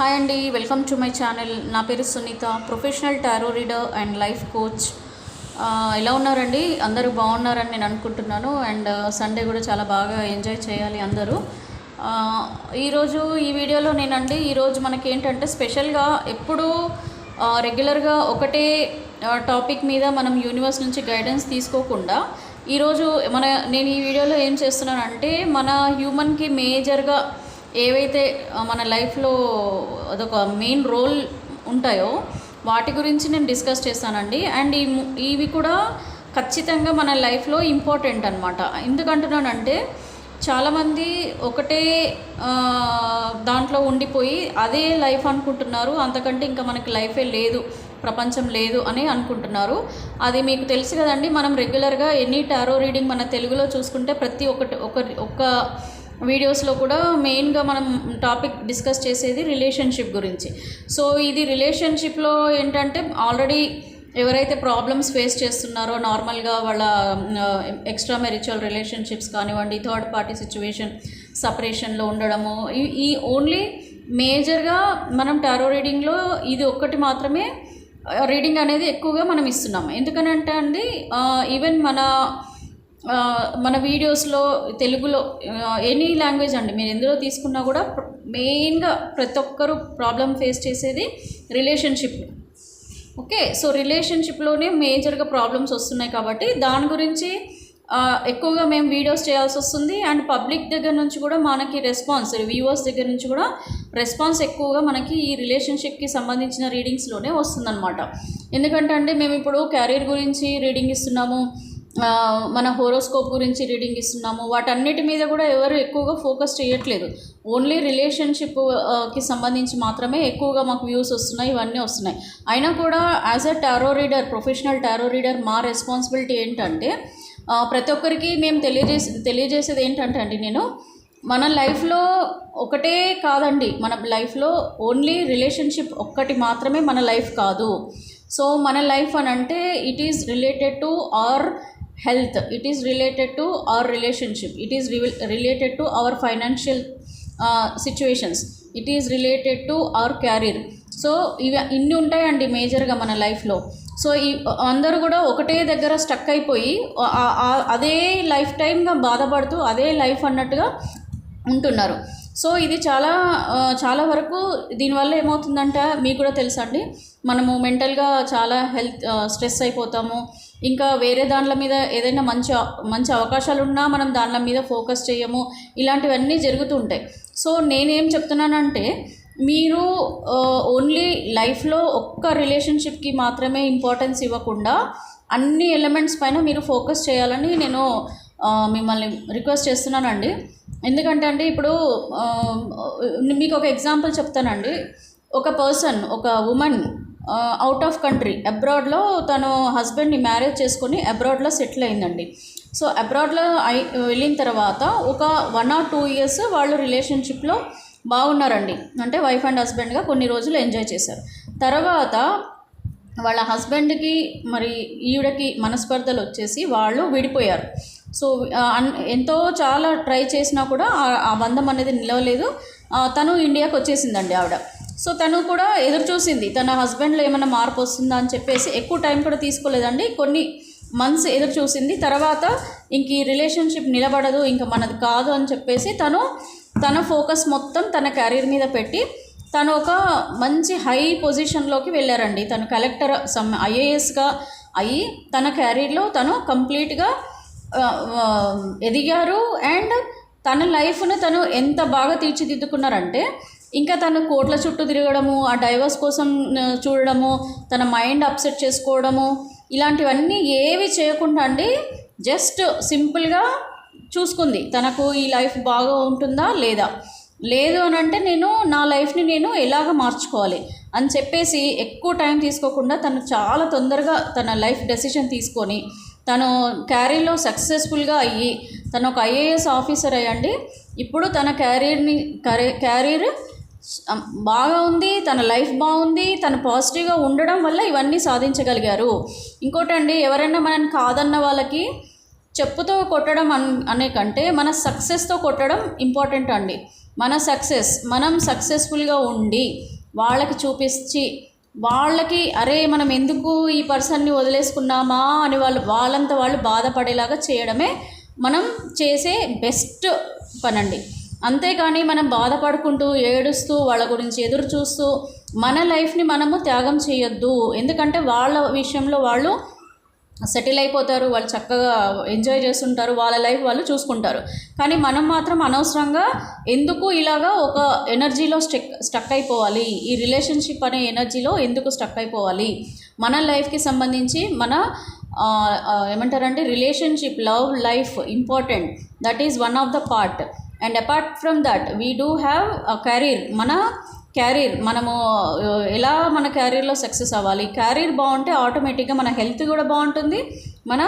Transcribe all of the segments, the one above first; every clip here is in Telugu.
హాయ్ అండి, వెల్కమ్ టు మై ఛానల్. నా పేరు Sunitha, professional tarot reader and life coach. ఎలా ఉన్నారండి? అందరూ బాగున్నారని నేను అనుకుంటున్నాను. అండ్ సండే కూడా చాలా బాగా ఎంజాయ్ చేయాలి అందరూ. ఈరోజు ఈ వీడియోలో ఈరోజు మనకి ఏంటంటే స్పెషల్గా ఎప్పుడూ రెగ్యులర్గా ఒకటే టాపిక్ మీద మనం యూనివర్స్ నుంచి గైడెన్స్ తీసుకోకుండా ఈరోజు నేను ఈ వీడియోలో ఏం చేస్తున్నానంటే మన హ్యూమన్కి మేజర్గా ఏవైతే మన లైఫ్లో అదొక మెయిన్ రోల్ ఉంటాయో వాటి గురించి నేను డిస్కస్ చేస్తానండి. అండ్ ఇవి కూడా ఖచ్చితంగా మన లైఫ్లో ఇంపార్టెంట్ అనమాట. ఎందుకంటున్నానంటే చాలామంది ఒకటే దాంట్లో ఉండిపోయి అదే లైఫ్ అనుకుంటున్నారు, అంతకంటే ఇంకా మనకి లైఫే లేదు, ప్రపంచం లేదు అని అనుకుంటున్నారు. అది మీకు తెలుసు కదండి. మనం రెగ్యులర్గా ఎనీ టారో రీడింగ్ మన తెలుగులో చూసుకుంటే ప్రతి ఒక్క వీడియోస్లో కూడా మెయిన్గా మనం టాపిక్ డిస్కస్ చేసేది రిలేషన్షిప్ గురించి. సో ఇది రిలేషన్షిప్లో ఏంటంటే ఆల్రెడీ ఎవరైతే ప్రాబ్లమ్స్ ఫేస్ చేస్తున్నారో నార్మల్గా వాళ్ళ ఎక్స్ట్రా మ్యారిచువల్ రిలేషన్షిప్స్ కానివ్వండి, థర్డ్ పార్టీ సిచ్యువేషన్, సపరేషన్లో ఉండడము, ఈ ఓన్లీ మేజర్గా మనం టారో రీడింగ్లో ఇది ఒక్కటి మాత్రమే రీడింగ్ అనేది ఎక్కువగా మనం ఇస్తున్నాము. ఎందుకనంటే అండి ఈవెన్ మన వీడియోస్లో తెలుగులో ఎనీ లాంగ్వేజ్ అండి, మీరు ఎందులో తీసుకున్నా కూడా మెయిన్గా ప్రతి ఒక్కరూ ప్రాబ్లం ఫేస్ చేసేది రిలేషన్షిప్. ఓకే, సో రిలేషన్షిప్లోనే మేజర్గా ప్రాబ్లమ్స్ వస్తున్నాయి కాబట్టి దాని గురించి ఎక్కువగా మేము వీడియోస్ చేయాల్సి వస్తుంది. అండ్ పబ్లిక్ దగ్గర నుంచి కూడా మనకి రెస్పాన్స్, వ్యూవర్స్ దగ్గర నుంచి కూడా రెస్పాన్స్ ఎక్కువగా మనకి ఈ రిలేషన్షిప్కి సంబంధించిన రీడింగ్స్లోనే వస్తుందన్నమాట. ఎందుకంటే అండి మేము ఇప్పుడు క్యారియర్ గురించి రీడింగ్ ఇస్తున్నాము, మన హోరోస్కోప్ గురించి రీడింగ్ ఇస్తున్నాము. వాటన్నిటి మీద కూడా ఎవరు ఎక్కువగా ఫోకస్ చేయట్లేదు. ఓన్లీ రిలేషన్షిప్కి సంబంధించి మాత్రమే ఎక్కువగా మాకు వ్యూస్ వస్తున్నాయి, ఇవన్నీ వస్తున్నాయి. అయినా కూడా as a tarot reader, professional tarot reader మా రెస్పాన్సిబిలిటీ ఏంటంటే ప్రతి ఒక్కరికి మేము తెలియజేసేది ఏంటంటే అండి, నేను మన లైఫ్లో ఒకటే కాదండి, మన లైఫ్లో ఓన్లీ రిలేషన్షిప్ ఒక్కటి మాత్రమే మన లైఫ్ కాదు. సో మన లైఫ్ అని అంటే it is related to our health, it is related to our relationship, it is related to our financial situations, it is related to our career. So ఇవి ఇన్ని ఉంటాయండి మేజర్గా మన లైఫ్లో. సో ఈ అందరూ కూడా ఒకటే దగ్గర స్టక్ అయిపోయి అదే లైఫ్ టైమ్గా బాధపడుతూ అదే లైఫ్ అన్నట్టుగా ఉంటున్నారు. సో ఇది చాలా వరకు దీనివల్ల ఏమవుతుందంటే మీకు కూడా తెలుసా అండి, మనము మెంటల్గా చాలా స్ట్రెస్ అయిపోతాము. ఇంకా వేరే దాంట్ల మీద ఏదైనా మంచి అవకాశాలు ఉన్నా మనం దాంట్ల మీద ఫోకస్ చేయము. ఇలాంటివన్నీ జరుగుతూ ఉంటాయి. సో నేనేం చెప్తున్నానంటే మీరు ఓన్లీ లైఫ్లో ఒక్క రిలేషన్షిప్కి మాత్రమే ఇంపార్టెన్స్ ఇవ్వకుండా అన్ని ఎలిమెంట్స్ పైన మీరు ఫోకస్ చేయాలని నేను మిమ్మల్ని రిక్వెస్ట్ చేస్తున్నానండి. ఎందుకంటే అండి ఇప్పుడు మీకు ఒక ఎగ్జాంపుల్ చెప్తానండి. ఒక ఉమెన్ అవుట్ ఆఫ్ కంట్రీ, అబ్రాడ్లో తను హస్బెండ్ని మ్యారేజ్ చేసుకొని అబ్రాడ్లో సెటిల్ అయిందండి. సో అబ్రాడ్లో వెళ్ళిన తర్వాత ఒక 1 or 2 years వాళ్ళు రిలేషన్షిప్లో బాగున్నారండి. అంటే వైఫ్ అండ్ హస్బెండ్గా కొన్ని రోజులు ఎంజాయ్ చేశారు. తర్వాత వాళ్ళ హస్బెండ్కి మరి ఈవిడకి మనస్పర్ధలు వచ్చేసి వాళ్ళు విడిపోయారు. సో చాలా ట్రై చేసినా కూడా ఆ బంధం అనేది నిలవలేదు. తను ఇండియాకి వచ్చేసిందండి ఆవిడ. సో తను కూడా ఎదురు చూసింది తన హస్బెండ్లో ఏమైనా మార్పు వస్తుందా అని చెప్పేసి. ఎక్కువ టైం కూడా తీసుకోలేదండి, కొన్ని మంత్స్ ఎదురు చూసింది. తర్వాత ఇంక ఈ రిలేషన్షిప్ నిలబడదు, ఇంకా మనది కాదు అని చెప్పేసి తన ఫోకస్ మొత్తం తన కెరీర్ మీద పెట్టి తను ఒక మంచి హై పొజిషన్లోకి వెళ్ళారండి. తను కలెక్టర్ IASగా అయ్యి తన కెరీర్లో తను కంప్లీట్గా ఎదిగారు. అండ్ తన లైఫ్ను తను ఎంత బాగా తీర్చిదిద్దుకున్నారంటే ఇంకా తను కోట్ల చుట్టూ తిరగడము, ఆ డైవర్స్ కోసం చూడడము, తన మైండ్ అప్సెట్ చేసుకోవడము, ఇలాంటివన్నీ ఏవి చేయకుండా అండి జస్ట్ సింపుల్గా చూసుకుంది తనకు ఈ లైఫ్ బాగా ఉంటుందా లేదు అని అంటే నా లైఫ్ని నేను ఎలాగ మార్చుకోవాలి అని చెప్పేసి ఎక్కువ టైం తీసుకోకుండా తను చాలా తొందరగా తన లైఫ్ డెసిషన్ తీసుకొని తను క్యారీర్లో సక్సెస్ఫుల్గా అయ్యి తను ఒక IAS ఆఫీసర్ అయ్యండి. ఇప్పుడు తన క్యారీర్ బాగా ఉంది, తన లైఫ్ బాగుంది, తను పాజిటివ్గా ఉండడం వల్ల ఇవన్నీ సాధించగలిగారు. ఇంకోటండి, ఎవరైనా మనని కాదన్న వాళ్ళకి చెప్పుతో కొట్టడం అనే కంటే మన సక్సెస్తో కొట్టడం ఇంపార్టెంట్ అండి. మనం సక్సెస్ఫుల్గా ఉండి వాళ్ళకి చూపించి వాళ్ళకి అరే మనం ఎందుకు ఈ పర్సన్ని వదిలేసుకున్నామా అని వాళ్ళంతా వాళ్ళు బాధపడేలాగా చేయడమే మనం చేసే బెస్ట్ పనండి. అంతేకాని మనం బాధపడుకుంటూ ఏడుస్తూ వాళ్ళ గురించి ఎదురు చూస్తూ మన లైఫ్ని మనము త్యాగం చేయొద్దు. ఎందుకంటే వాళ్ళ విషయంలో వాళ్ళు సెటిల్ అయిపోతారు, వాళ్ళు చక్కగా ఎంజాయ్ చేస్తుంటారు, వాళ్ళ లైఫ్ వాళ్ళు చూసుకుంటారు. కానీ మనం మాత్రం అనవసరంగా ఎందుకు ఇలాగా ఒక ఎనర్జీలో స్టక్ అయిపోవాలి, ఈ రిలేషన్షిప్ అనే ఎనర్జీలో ఎందుకు స్టక్ అయిపోవాలి. మన లైఫ్కి సంబంధించి మన ఏమంటారంటే relationship, love life important, that is one of the part. And apart from that we do have career. మనము ఎలా మన క్యారీర్లో సక్సెస్ అవ్వాలి. క్యారీర్ బాగుంటే ఆటోమేటిక్గా మన హెల్త్ కూడా బాగుంటుంది, మన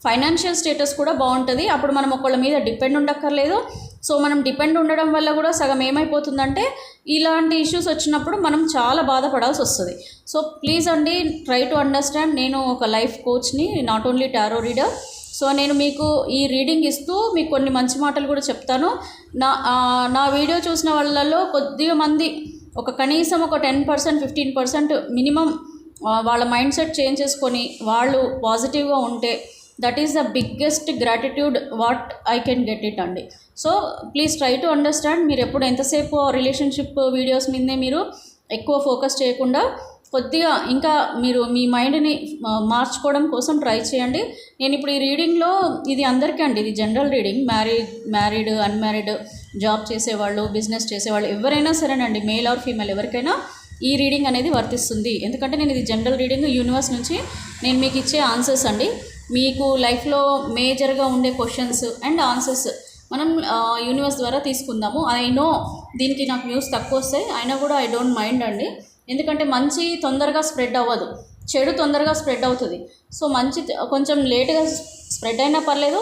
ఫైనాన్షియల్ స్టేటస్ కూడా బాగుంటుంది. అప్పుడు మనం ఒకళ్ళ మీద డిపెండ్ ఉండక్కర్లేదు. సో మనం డిపెండ్ ఉండడం వల్ల కూడా సగం ఏమైపోతుందంటే ఇలాంటి ఇష్యూస్ వచ్చినప్పుడు మనం చాలా బాధపడాల్సి వస్తుంది. సో ప్లీజ్ అండి, ట్రై టు అండర్స్టాండ్. నేను ఒక లైఫ్ కోచ్ని, not only tarot reader. So నేను మీకు ఈ రీడింగ్ ఇస్తూ మీకు కొన్ని మంచి మాటలు కూడా చెప్తాను. నా వీడియో చూసిన వాళ్ళలో కొద్దిగా మంది కనీసం ఒక 10%, 15% మినిమం వాళ్ళ మైండ్ సెట్ చేంజ్ చేసుకొని వాళ్ళు పాజిటివ్గా ఉంటే that is the biggest gratitude what I can get it అండి. So please try to understand. మీరు ఎప్పుడు ఎంతసేపు రిలేషన్షిప్ వీడియోస్ మీదే మీరు ఎక్కువ ఫోకస్ చేయకుండా కొద్దిగా ఇంకా మీరు మీ మైండ్ని మార్చుకోవడం కోసం ట్రై చేయండి. నేను ఇప్పుడు ఈ రీడింగ్లో ఇది అందరికీ అండి, ఇది general reading. Married, unmarried, job చేసేవాళ్ళు, బిజినెస్ చేసేవాళ్ళు ఎవరైనా సరేనండి, మేల్ ఆర్ ఫీమేల్ ఎవరికైనా ఈ రీడింగ్ అనేది వర్తిస్తుంది. ఎందుకంటే నేను ఇది జనరల్ రీడింగ్, యూనివర్స్ నుంచి నేను మీకు ఇచ్చే ఆన్సర్స్ అండి. మీకు లైఫ్లో మేజర్గా ఉండే క్వశ్చన్స్ అండ్ ఆన్సర్స్ మనం యూనివర్స్ ద్వారా తీసుకుందాము. ఐ నో దీనికి నాకు వ్యూస్ తక్కువ వస్తాయి, అయినా కూడా ఐ డోంట్ మైండ్ అండి. ఎందుకంటే మంచి తొందరగా స్ప్రెడ్ అవ్వదు, చెడు తొందరగా స్ప్రెడ్ అవుతుంది. సో మంచి కొంచెం లేట్గా స్ప్రెడ్ అయినా పర్లేదు,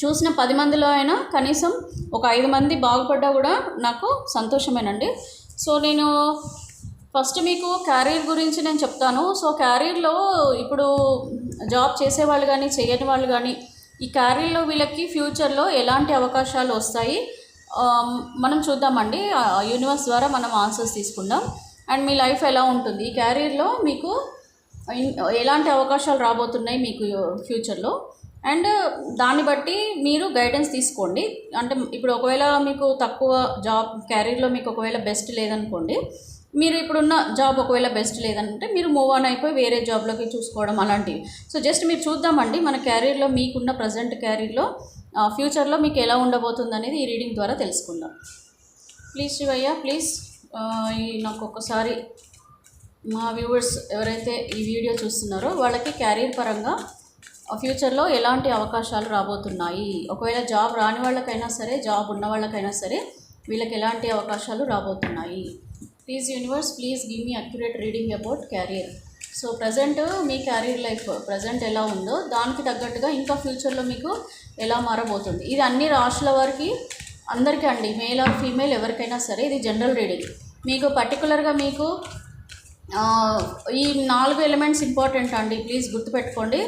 చూసిన 10 మందిలో అయినా కనీసం ఒక 5 మంది బాగుపడ్డా కూడా నాకు సంతోషమేనండి. సో నేను ఫస్ట్ మీకు క్యారీర్ గురించి నేను చెప్తాను. సో క్యారీర్లో ఇప్పుడు జాబ్ చేసేవాళ్ళు కానీ చేయని వాళ్ళు కానీ ఈ క్యారీర్లో వీళ్ళకి ఫ్యూచర్లో ఎలాంటి అవకాశాలు వస్తాయి మనం చూద్దామండి. యూనివర్స్ ద్వారా మనం ఆన్సర్స్ తీసుకుందాం. అండ్ మీ లైఫ్ ఎలా ఉంటుంది, ఈ క్యారీర్లో మీకు ఎలాంటి అవకాశాలు రాబోతున్నాయి మీకు ఫ్యూచర్లో, అండ్ దాన్ని బట్టి మీరు గైడెన్స్ తీసుకోండి. అంటే ఇప్పుడు ఒకవేళ మీకు తక్కువ జాబ్ క్యారీర్లో మీకు ఒకవేళ బెస్ట్ లేదనుకోండి, మీరు ఇప్పుడున్న జాబ్ ఒకవేళ బెస్ట్ లేదంటే మీరు మూవ్ ఆన్ అయిపోయి వేరే జాబ్లోకి చూసుకోవడం అలాంటివి. సో జస్ట్ మీరు చూద్దామండి మన క్యారీర్లో మీకున్న ప్రజెంట్ క్యారీర్లో ఫ్యూచర్లో మీకు ఎలా ఉండబోతుంది అనేది ఈ రీడింగ్ ద్వారా తెలుసుకుందాం. ప్లీజ్ శివయ్య, ప్లీజ్ నాకు ఒక్కసారి మా వ్యూవర్స్ ఎవరైతే ఈ వీడియో చూస్తున్నారో వాళ్ళకి క్యారీర్ పరంగా ఫ్యూచర్లో ఎలాంటి అవకాశాలు రాబోతున్నాయి, ఒకవేళ జాబ్ రాని వాళ్ళకైనా సరే జాబ్ ఉన్న వాళ్ళకైనా సరే వీళ్ళకి ఎలాంటి అవకాశాలు రాబోతున్నాయి. Please universe, please give me accurate reading about carrier. So present me carrier life present ఎలా ఉందో దానికి తగ్గట్టుగా ఇంకా ఫ్యూచర్లో మీకు ఎలా మారబోతుంది. ఇది అన్ని రాశుల వారికి అందరికీ అండి, మేల్ ఆర్ ఫీమేల్ ఎవరికైనా సరే ఇది జనరల్ రీడింగ్. మీకు పర్టికులర్గా మీకు ఈ 4 ఎలిమెంట్స్ ఇంపార్టెంట్ అండి, ప్లీజ్ గుర్తుపెట్టుకోండి.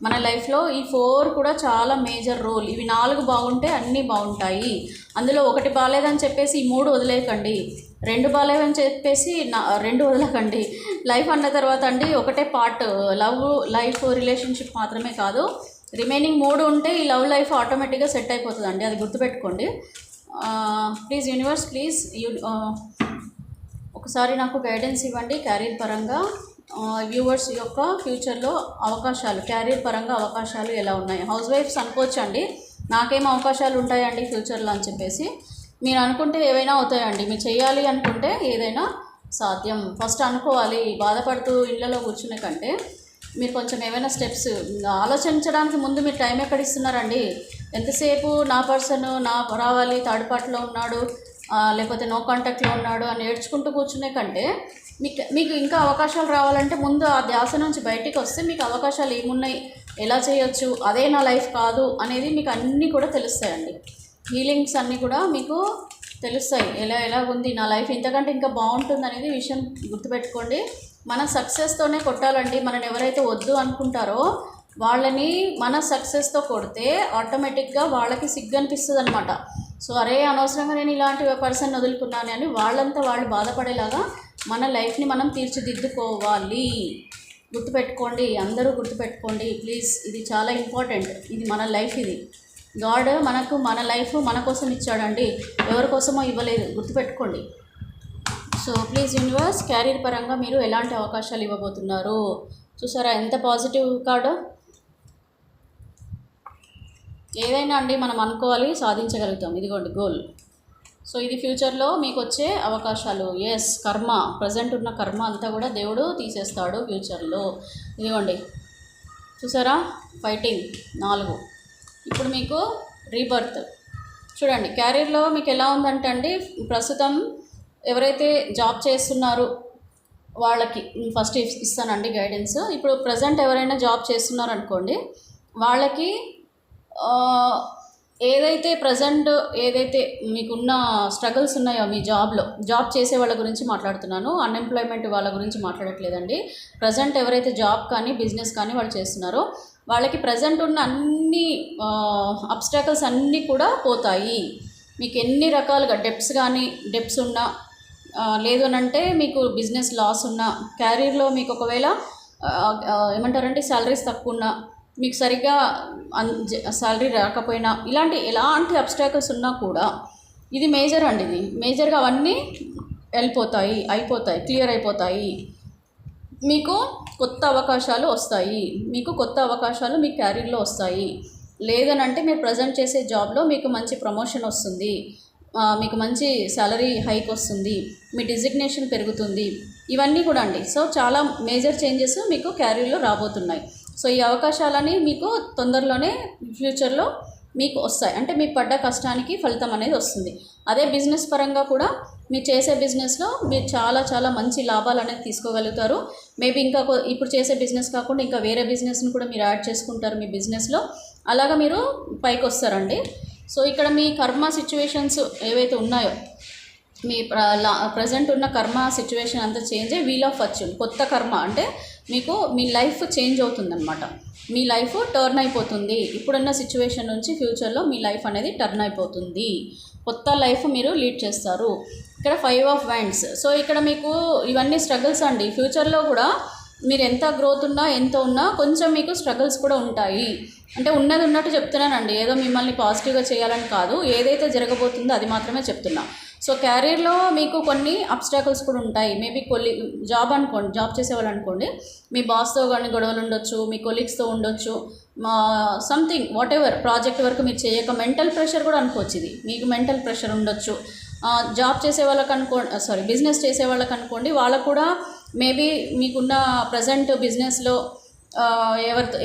మన లైఫ్లో ఈ 4 కూడా చాలా మేజర్ రోల్. ఇవి 4 బాగుంటే అన్నీ బాగుంటాయి. అందులో ఒకటి బాగాలేదని చెప్పేసి ఈ 3 వదిలేయకండి, 2 బాగాలేవని చెప్పేసి 2 వదలకండి. లైఫ్ అన్న తర్వాత అండి ఒకటే పార్ట్, లవ్ లైఫ్ రిలేషన్షిప్ మాత్రమే కాదు, రిమైనింగ్ 3 ఉంటే ఈ లవ్ లైఫ్ ఆటోమేటిక్గా సెట్ అయిపోతుంది అండి, అది గుర్తుపెట్టుకోండి. ప్లీజ్ యూనివర్స్, ప్లీజ్ ఒకసారి నాకు గైడెన్స్ ఇవ్వండి క్యారీర్ పరంగా. వ్యూవర్స్ యొక్క ఫ్యూచర్లో అవకాశాలు, క్యారీర్ పరంగా అవకాశాలు ఎలా ఉన్నాయి. హౌస్ వైఫ్స్ అనుకోవచ్చండి, నాకేం అవకాశాలు ఉంటాయండి ఫ్యూచర్లో అని చెప్పేసి. మీరు అనుకుంటే ఏవైనా అవుతాయండి, మీరు చేయాలి అనుకుంటే ఏదైనా సాధ్యం. ఫస్ట్ అనుకోవాలి, బాధపడుతూ ఇళ్లలో కూర్చునే కంటే మీరు కొంచెం ఏమైనా స్టెప్స్ ఆలోచించడానికి ముందు మీరు టైం ఎక్కడ ఇస్తున్నారండి. ఎంతసేపు నా పర్సన్ నా రావాలి, థర్డ్ పార్టీలో ఉన్నాడు, లేకపోతే నో కాంటాక్ట్లో ఉన్నాడు అని ఏడ్చుకుంటూ కూర్చునే కంటే మీకు ఇంకా అవకాశాలు రావాలంటే ముందు ఆ ధ్యాస నుంచి బయటికి వస్తే మీకు అవకాశాలు ఏమున్నాయి, ఎలా చేయొచ్చు, అదే నా లైఫ్ కాదు అనేది మీకు అన్నీ కూడా తెలుస్తాయండి. హీలింగ్స్ అన్నీ కూడా మీకు తెలుస్తాయి, ఎలా ఉంది నా లైఫ్ ఇంతకంటే ఇంకా బాగుంటుంది అనేది విషయం గుర్తుపెట్టుకోండి. మన సక్సెస్తోనే కొట్టాలండి. మనని ఎవరైతే వద్దు అనుకుంటారో వాళ్ళని మన సక్సెస్తో కొడితే ఆటోమేటిక్గా వాళ్ళకి సిగ్గు అనిపిస్తుంది అనమాట. సో అరే అనవసరంగా నేను ఇలాంటి పర్సన్ వదులుకున్నాను అని వాళ్ళంతా వాళ్ళు బాధపడేలాగా మన లైఫ్ని మనం తీర్చిదిద్దుకోవాలి. గుర్తుపెట్టుకోండి, అందరూ గుర్తుపెట్టుకోండి ప్లీజ్, ఇది చాలా ఇంపార్టెంట్. ఇది మన లైఫ్, ఇది గాడ్ మనకు మన లైఫ్ మన కోసం ఇచ్చాడండి, ఎవరి కోసమో ఇవ్వలేదు, గుర్తుపెట్టుకోండి. సో ప్లీజ్ యూనివర్స్, క్యారీర్ పరంగా మీరు ఎలాంటి అవకాశాలు ఇవ్వబోతున్నారు? చూసారా ఎంత పాజిటివ్ కార్డు. ఏదైనా అండి మనం అనుకోవాలి, సాధించగలుగుతాం. ఇదిగోండి గోల్. సో ఇది ఫ్యూచర్లో మీకు వచ్చే అవకాశాలు. ఎస్, కర్మ, ప్రజెంట్ ఉన్న కర్మ అంతా కూడా దేవుడు తీసేస్తాడు ఫ్యూచర్లో. ఇదిగోండి చూసారా, ఫైటింగ్ 4. ఇప్పుడు మీకు రీబర్త్. చూడండి క్యారియర్లో మీకు ఎలా ఉందంటే అండి, ప్రస్తుతం ఎవరైతే జాబ్ చేస్తున్నారో వాళ్ళకి ఫస్ట్ ఇస్తానండి గైడెన్స్. ఇప్పుడు ప్రజెంట్ ఎవరైనా జాబ్ చేస్తున్నారు అనుకోండి, వాళ్ళకి ఏదైతే మీకున్న స్ట్రగుల్స్ ఉన్నాయో మీ జాబ్ చేసే వాళ్ళ గురించి మాట్లాడుతున్నాను, అన్ఎంప్లాయ్మెంట్ వాళ్ళ గురించి మాట్లాడట్లేదండి. ప్రజెంట్ ఎవరైతే జాబ్ కానీ బిజినెస్ కానీ వాళ్ళు చేస్తున్నారో వాళ్ళకి ప్రజెంట్ ఉన్న అన్ని అబ్స్టాకల్స్ అన్నీ కూడా పోతాయి. మీకు ఎన్ని రకాలుగా డెప్స్ ఉన్నా, లేదు అని అంటే మీకు బిజినెస్ లాస్ ఉన్నా, క్యారియర్లో మీకు ఒకవేళ ఏమంటారంటే శాలరీస్ తక్కువ ఉన్నా, మీకు సరిగ్గా శాలరీ రాకపోయినా, ఎలాంటి అబ్స్టాకల్స్ ఉన్నా కూడా ఇది మేజర్ అండి. ఇది మేజర్గా అవన్నీ అయిపోతాయి, క్లియర్ అయిపోతాయి. మీకు కొత్త అవకాశాలు వస్తాయి, మీ క్యారియర్లో వస్తాయి. లేదనంటే మీరు ప్రజెంట్ చేసే జాబ్లో మీకు మంచి ప్రమోషన్ వస్తుంది, మీకు మంచి శాలరీ హైక్ వస్తుంది, మీ డిజిగ్నేషన్ పెరుగుతుంది. ఇవన్నీ కూడా అండి. సో చాలా మేజర్ చేంజెస్ మీకు క్యారియర్లో రాబోతున్నాయి. సో ఈ అవకాశాలని మీకు తొందరలోనే ఫ్యూచర్లో మీకు వస్తాయి. అంటే మీకు పడ్డ కష్టానికి ఫలితం అనేది వస్తుంది. అదే బిజినెస్ పరంగా కూడా మీరు చేసే బిజినెస్లో మీరు చాలా మంచి లాభాలు అనేది తీసుకోగలుగుతారు. మేబీ ఇంకా ఇప్పుడు చేసే బిజినెస్ కాకుండా ఇంకా వేరే బిజినెస్ని కూడా మీరు యాడ్ చేసుకుంటారు మీ బిజినెస్లో. అలాగా మీరు పైకి వస్తారండి. సో ఇక్కడ మీ కర్మ సిచ్యువేషన్స్ ఏవైతే ఉన్నాయో, మీ ప్రజెంట్ ఉన్న కర్మ సిచ్యువేషన్ అంతా చేంజ్ అయ్యి వీల్ ఆఫ్ ఫార్చ్యూన్, కొత్త కర్మ అంటే మీకు మీ లైఫ్ చేంజ్ అవుతుందన్నమాట. మీ లైఫ్ టర్న్ అయిపోతుంది. ఇప్పుడున్న సిచ్యువేషన్ నుంచి ఫ్యూచర్లో మీ లైఫ్ అనేది టర్న్ అయిపోతుంది. కొత్త లైఫ్ మీరు లీడ్ చేస్తారు. ఇక్కడ 5 ఆఫ్ వైండ్స్. సో ఇక్కడ మీకు ఇవన్నీ స్ట్రగుల్స్ అండి. ఫ్యూచర్లో కూడా మీరు ఎంత గ్రోత్ ఉన్నా ఎంత ఉన్నా కొంచెం మీకు స్ట్రగుల్స్ కూడా ఉంటాయి. అంటే ఉన్నది ఉన్నట్టు చెప్తున్నానండి, ఏదో మిమ్మల్ని పాజిటివ్గా చేయాలని కాదు, ఏదైతే జరగబోతుందో అది మాత్రమే చెప్తున్నా. సో క్యారియర్లో మీకు కొన్ని అబ్స్టాకల్స్ కూడా ఉంటాయి. మేబీ జాబ్ చేసేవాళ్ళు అనుకోండి, మీ బాస్తో కానీ గొడవలు ఉండొచ్చు, మీ కొలీగ్స్తో ఉండొచ్చు, something what ever project work మీరు చేయక మెంటల్ ప్రెషర్ కూడా అనుకోవచ్చు. ఇది మీకు మెంటల్ ప్రెషర్ ఉండొచ్చు. జాబ్ చేసే వాళ్ళకి బిజినెస్ చేసే వాళ్ళకి అనుకోండి, వాళ్ళకు కూడా మేబీ మీకున్న ప్రజెంట్ బిజినెస్లో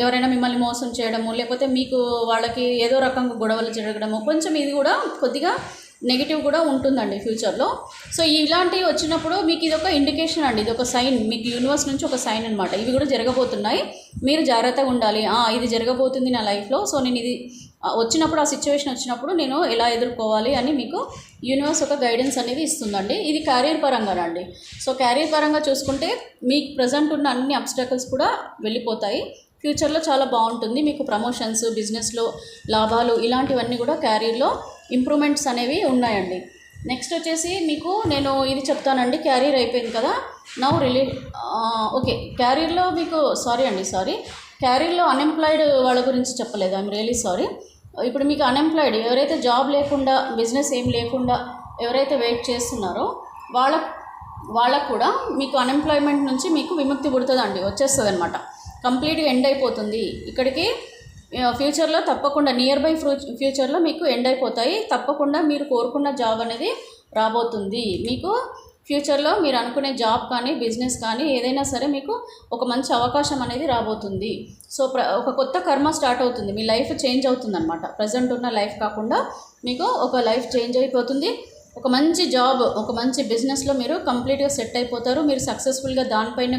ఎవరైనా మిమ్మల్ని మోసం చేయడము, లేకపోతే మీకు వాళ్ళకి ఏదో రకంగా గొడవలు జరగడము, కొంచెం ఇది కూడా కొద్దిగా నెగిటివ్ కూడా ఉంటుందండి ఫ్యూచర్లో. సో ఇలాంటివి వచ్చినప్పుడు మీకు ఇది ఒక ఇండికేషన్ అండి, ఇది ఒక సైన్, మీకు యూనివర్స్ నుంచి ఒక సైన్ అనమాట. ఇవి కూడా జరగబోతున్నాయి, మీరు జాగ్రత్తగా ఉండాలి. ఇది జరగబోతుంది నా లైఫ్లో, సో నేను ఇది వచ్చినప్పుడు, ఆ సిచ్యువేషన్ వచ్చినప్పుడు నేను ఎలా ఎదుర్కోవాలి అని మీకు యూనివర్స్ ఒక గైడెన్స్ అనేది ఇస్తుందండి. ఇది క్యారియర్ పరంగానండి. సో క్యారియర్ పరంగా చూసుకుంటే మీకు ప్రజెంట్ ఉన్న అన్ని అబ్స్టాకల్స్ కూడా వెళ్ళిపోతాయి. ఫ్యూచర్లో చాలా బాగుంటుంది. మీకు ప్రమోషన్స్, బిజినెస్లో లాభాలు, ఇలాంటివన్నీ కూడా క్యారియర్లో ఇంప్రూవ్మెంట్స్ అనేవి ఉన్నాయండి. నెక్స్ట్ వచ్చేసి మీకు నేను ఇది చెప్తానండి. క్యారియర్ అయిపోయింది కదా, ఓకే. క్యారియర్లో మీకు క్యారియర్లో అన్ఎంప్లాయిడ్ వాళ్ళ గురించి చెప్పలేదు, ఐఎమ్ రియలీ సారీ. ఇప్పుడు మీకు అన్ఎంప్లాయిడ్ ఎవరైతే జాబ్ లేకుండా, బిజినెస్ ఏం లేకుండా ఎవరైతే వెయిట్ చేస్తున్నారో వాళ్ళకు కూడా మీకు అన్ఎంప్లాయ్మెంట్ నుంచి మీకు విముక్తి పుడుతుందండి, వచ్చేస్తుంది అనమాట. కంప్లీట్గా ఎండ్ అయిపోతుంది. ఇక్కడికి ఫ్యూచర్లో తప్పకుండా నియర్ బై ఫ్యూచర్లో మీకు ఎండ్ అయిపోతాయి. తప్పకుండా మీరు కోరుకున్న జాబ్ అనేది రాబోతుంది. మీకు ఫ్యూచర్లో మీరు అనుకునే జాబ్ కానీ బిజినెస్ కానీ ఏదైనా సరే మీకు ఒక మంచి అవకాశం అనేది రాబోతుంది. సో ఒక కొత్త కర్మ స్టార్ట్ అవుతుంది, మీ లైఫ్ చేంజ్ అవుతుంది అనమాట. ప్రజెంట్ ఉన్న లైఫ్ కాకుండా మీకు ఒక లైఫ్ చేంజ్ అయిపోతుంది. ఒక మంచి జాబ్, ఒక మంచి బిజినెస్లో మీరు కంప్లీట్గా సెట్ అయిపోతారు. మీరు సక్సెస్ఫుల్గా దానిపైన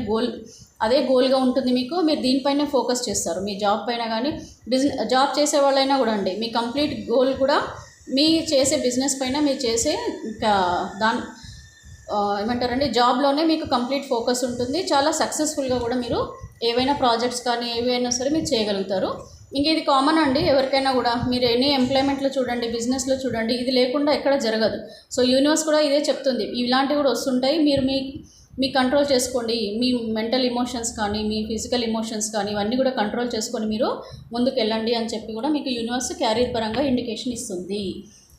అదే గోల్గా ఉంటుంది మీకు. మీరు దీనిపైనే ఫోకస్ చేస్తారు, మీ జాబ్ పైన కానీ జాబ్ చేసే వాళ్ళైనా కూడా అండి. మీ కంప్లీట్ గోల్ కూడా మీ చేసే బిజినెస్ పైన, మీరు చేసే ఏమంటారండి జాబ్లోనే మీకు కంప్లీట్ ఫోకస్ ఉంటుంది. చాలా సక్సెస్ఫుల్గా కూడా మీరు ఏవైనా ప్రాజెక్ట్స్ కానీ ఏవైనా సరే మీరు చేయగలుగుతారు. ఇంక ఇది కామన్ అండి ఎవరికైనా కూడా. మీరు ఎనీ ఎంప్లాయ్మెంట్లో చూడండి, బిజినెస్లో చూడండి, ఇది లేకుండా ఎక్కడ జరగదు. సో యూనివర్స్ కూడా ఇదే చెప్తుంది, ఇలాంటివి కూడా వస్తుంటాయి, మీరు మీ కంట్రోల్ చేసుకోండి. మీ మెంటల్ ఎమోషన్స్ కానీ, మీ ఫిజికల్ ఎమోషన్స్ కానీ, ఇవన్నీ కూడా కంట్రోల్ చేసుకొని మీరు ముందుకు వెళ్ళండి అని చెప్పి కూడా మీకు యూనివర్స్ క్యారియర్ పరంగా ఇండికేషన్ ఇస్తుంది.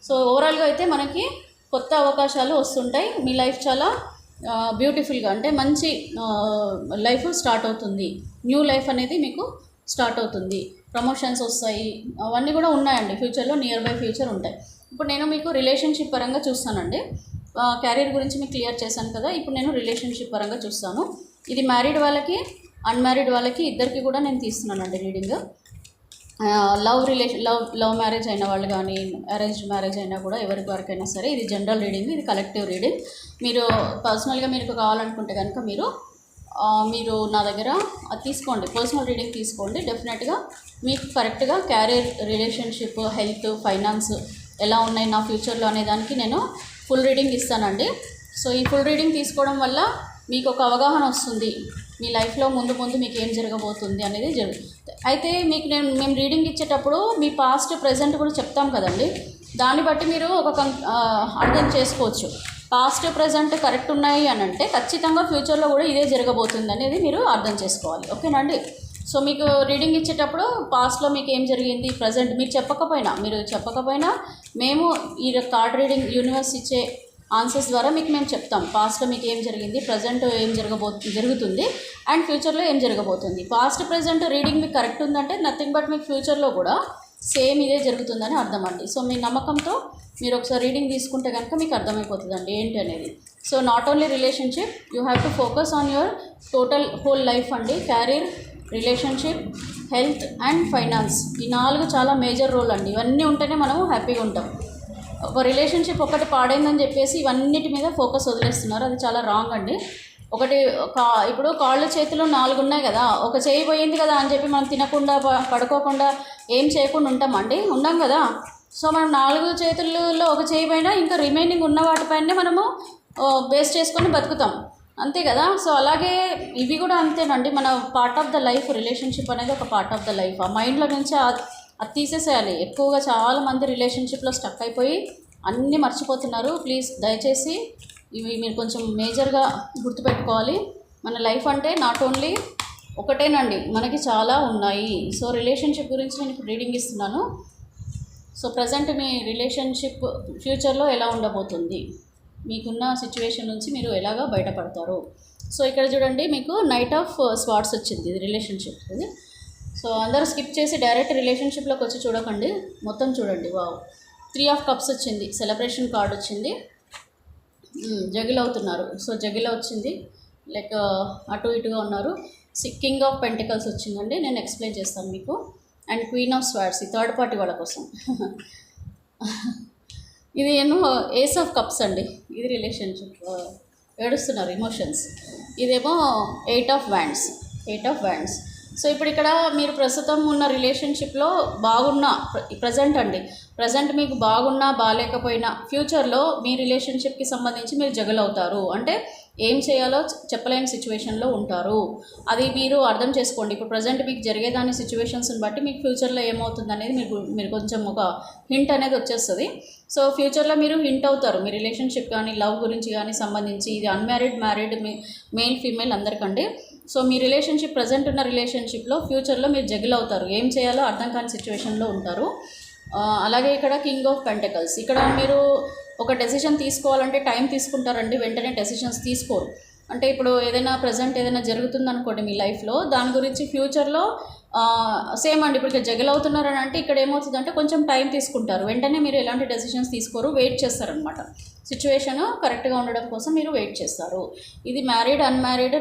సో ఓవరాల్గా అయితే మనకి కొత్త అవకాశాలు వస్తుంటాయి. మీ లైఫ్ చాలా బ్యూటిఫుల్గా, అంటే మంచి లైఫ్ స్టార్ట్ అవుతుంది. న్యూ లైఫ్ అనేది మీకు స్టార్ట్ అవుతుంది. ప్రమోషన్స్ వస్తాయి, అవన్నీ కూడా ఉన్నాయండి ఫ్యూచర్లో, నియర్ బై ఫ్యూచర్ ఉంటాయి. ఇప్పుడు నేను మీకు రిలేషన్షిప్ పరంగా చూస్తానండి. క్యారియర్ గురించి మీకు క్లియర్ చేశాను కదా, ఇప్పుడు నేను రిలేషన్షిప్ పరంగా చూస్తాను. ఇది మ్యారీడ్ వాళ్ళకి, అన్మ్యారీడ్ వాళ్ళకి ఇద్దరికి కూడా నేను తీస్తున్నానండి రీడింగ్. లవ్ మ్యారేజ్ అయిన వాళ్ళు కానీ, అరేంజ్డ్ మ్యారేజ్ అయినా కూడా ఎవరికి వరకైనా సరే, ఇది జనరల్ రీడింగ్, ఇది కలెక్టివ్ రీడింగ్. మీరు పర్సనల్గా మీకు కావాలనుకుంటే కనుక మీరు నా దగ్గర తీసుకోండి, పర్సనల్ రీడింగ్ తీసుకోండి. డెఫినెట్గా మీకు కరెక్ట్గా క్యారియర్, రిలేషన్షిప్, హెల్త్, ఫైనాన్స్ ఎలా ఉన్నాయి నా ఫ్యూచర్లో అనే దానికి నేను ఫుల్ రీడింగ్ ఇస్తానండి. సో ఈ ఫుల్ రీడింగ్ తీసుకోవడం వల్ల మీకు ఒక అవగాహన వస్తుంది, మీ లైఫ్లో ముందు మీకు ఏం జరగబోతుంది అనేది జరుగుతుంది. అయితే మేము రీడింగ్ ఇచ్చేటప్పుడు మీ పాస్ట్, ప్రజెంట్ కూడా చెప్తాం కదండి, దాన్ని బట్టి మీరు అర్థం చేసుకోవచ్చు. పాస్ట్, ప్రజెంట్ కరెక్ట్ ఉన్నాయి అని అంటే ఖచ్చితంగా ఫ్యూచర్లో కూడా ఇదే జరగబోతుంది అనేది మీరు అర్థం చేసుకోవాలి. ఓకేనండి. సో మీకు రీడింగ్ ఇచ్చేటప్పుడు పాస్ట్లో మీకు ఏం జరిగింది, ప్రజెంట్ మీరు చెప్పకపోయినా మేము ఈ కార్డ్ రీడింగ్ యూనివర్స్ ఇచ్చే ఆన్సర్స్ ద్వారా మేము చెప్తాం. పాస్ట్లో మీకు ఏం జరిగింది, ప్రజెంట్ ఏం జరుగుతుంది, అండ్ ఫ్యూచర్లో ఏం జరగబోతుంది. పాస్ట్, ప్రజెంట్ రీడింగ్ మీకు కరెక్ట్ ఉందంటే నథింగ్ బట్ మీకు ఫ్యూచర్లో కూడా సేమ్ ఇదే జరుగుతుందని అర్థం అండి. సో మీ నమ్మకంతో మీరు ఒకసారి రీడింగ్ తీసుకుంటే కనుక మీకు అర్థమైపోతుందండి ఏంటి అనేది. So not only relationship, you have to focus on your total whole life అండి. Career, relationship, health and finance, ఈ 4 చాలా మేజర్ రోల్ అండి. ఇవన్నీ ఉంటేనే మనము హ్యాపీగా ఉంటాం. ఒక రిలేషన్షిప్ ఒకటి పాడైందని చెప్పేసి ఇవన్నిటి మీద ఫోకస్ వదిలేస్తున్నారు, అది చాలా రాంగ్ అండి. ఇప్పుడు కాళ్ళు చేతులు 4 ఉన్నాయి కదా, ఒక చేయి పోయింది కదా అని చెప్పి మనం తినకుండా, పడుకోకుండా, ఏం చేయకుండా ఉండం కదా. సో మనం 4 చేతుల్లో ఒక చేయి పైన ఇంకా రిమైనింగ్ ఉన్న వాటిపైనే మనము బేస్ చేసుకొని బతుకుతాం, అంతే కదా. సో అలాగే ఇవి కూడా అంతేనండి, మన part of the life. Relationship అనేది ఒక పార్ట్ ఆఫ్ ద లైఫ్. ఆ మైండ్లో నుంచి అది తీసేసేయాలి. ఎక్కువగా చాలామంది రిలేషన్షిప్లో స్టక్ అయిపోయి అన్నీ మర్చిపోతున్నారు. ప్లీజ్ దయచేసి ఇవి మీరు కొంచెం మేజర్గా గుర్తుపెట్టుకోవాలి. మన లైఫ్ అంటే నాట్ ఓన్లీ ఒకటేనండి, మనకి చాలా ఉన్నాయి. సో రిలేషన్షిప్ గురించి నేను ఇప్పుడు రీడింగ్ ఇస్తున్నాను. సో ప్రజెంట్ మీ రిలేషన్షిప్ ఫ్యూచర్లో ఎలా ఉండబోతుంది, మీకున్న సిచ్యువేషన్ నుంచి మీరు ఎలాగా బయటపడతారు. సో ఇక్కడ చూడండి, మీకు నైట్ ఆఫ్ స్వార్డ్స్ వచ్చింది, ఇది రిలేషన్షిప్ ఇది. సో అందరూ స్కిప్ చేసి డైరెక్ట్ రిలేషన్షిప్లోకి వచ్చి చూడకండి, మొత్తం చూడండి. వావ్, 3 ఆఫ్ కప్స్ వచ్చింది, సెలబ్రేషన్ కార్డ్ వచ్చింది, జగిల్ అవుతున్నారు. సో జగిల్ వచ్చింది, లైక్ అటు ఇటుగా ఉన్నారు. కింగ్ ఆఫ్ పెంటికల్స్ వచ్చిందండి, నేను ఎక్స్ప్లెయిన్ చేస్తాను మీకు. అండ్ క్వీన్ ఆఫ్ స్వార్డ్స్, ఈ థర్డ్ పార్టీ వాళ్ళ కోసం. ఇది ఏస్ ఆఫ్ కప్స్ అండి, ఇది రిలేషన్షిప్, ఏడుస్తున్నారు, ఎమోషన్స్. ఇదేమో 8 ఆఫ్ వ్యాండ్స్. సో ఇప్పుడు ఇక్కడ మీరు ప్రస్తుతం ఉన్న రిలేషన్షిప్లో ప్రజెంట్ మీకు బాగున్నా బాగాలేకపోయినా ఫ్యూచర్లో మీ రిలేషన్షిప్కి సంబంధించి మీరు జగల్ అవుతారు. అంటే ఏం చేయాలో చెప్పలేని సిచ్యువేషన్లో ఉంటారు, అది మీరు అర్థం చేసుకోండి. ఇప్పుడు ప్రజెంట్ మీకు జరిగేదాని సిచ్యువేషన్స్ని బట్టి మీకు ఫ్యూచర్లో ఏమవుతుంది అనేది మీరు కొంచెం ఒక హింట్ అనేది వచ్చేస్తుంది. సో ఫ్యూచర్లో మీరు హింట్ అవుతారు, మీ రిలేషన్షిప్ కానీ, లవ్ గురించి కానీ సంబంధించి. ఇది అన్మ్యారీడ్, మ్యారీడ్, మేల్, ఫీమేల్ అందరికండి. సో మీ రిలేషన్షిప్, ప్రజెంట్ ఉన్న రిలేషన్షిప్లో ఫ్యూచర్లో మీరు జగిల్ అవుతారు, ఏం చేయాలో అర్థం కాని సిచ్యువేషన్లో ఉంటారు. అలాగే ఇక్కడ కింగ్ ఆఫ్ పెంటికల్స్, ఇక్కడ మీరు ఒక డెసిషన్ తీసుకోవాలంటే టైం తీసుకుంటారండి, వెంటనే డెసిషన్స్ తీసుకోరు. అంటే ఇప్పుడు ప్రజెంట్ ఏదైనా జరుగుతుంది అనుకోండి మీ లైఫ్లో, దాని గురించి ఫ్యూచర్లో సేమ్ అండి. ఇప్పుడు జగల్ అవుతున్నారని అంటే ఇక్కడ ఏమవుతుందంటే కొంచెం టైం తీసుకుంటారు, వెంటనే మీరు ఎలాంటి డెసిషన్స్ తీసుకోరు, వెయిట్ చేస్తారనమాట. సిచ్యువేషన్ కరెక్ట్గా ఉండడం కోసం మీరు వెయిట్ చేస్తారు. ఇది మ్యారీడ్, అన్మ్యారీడ్,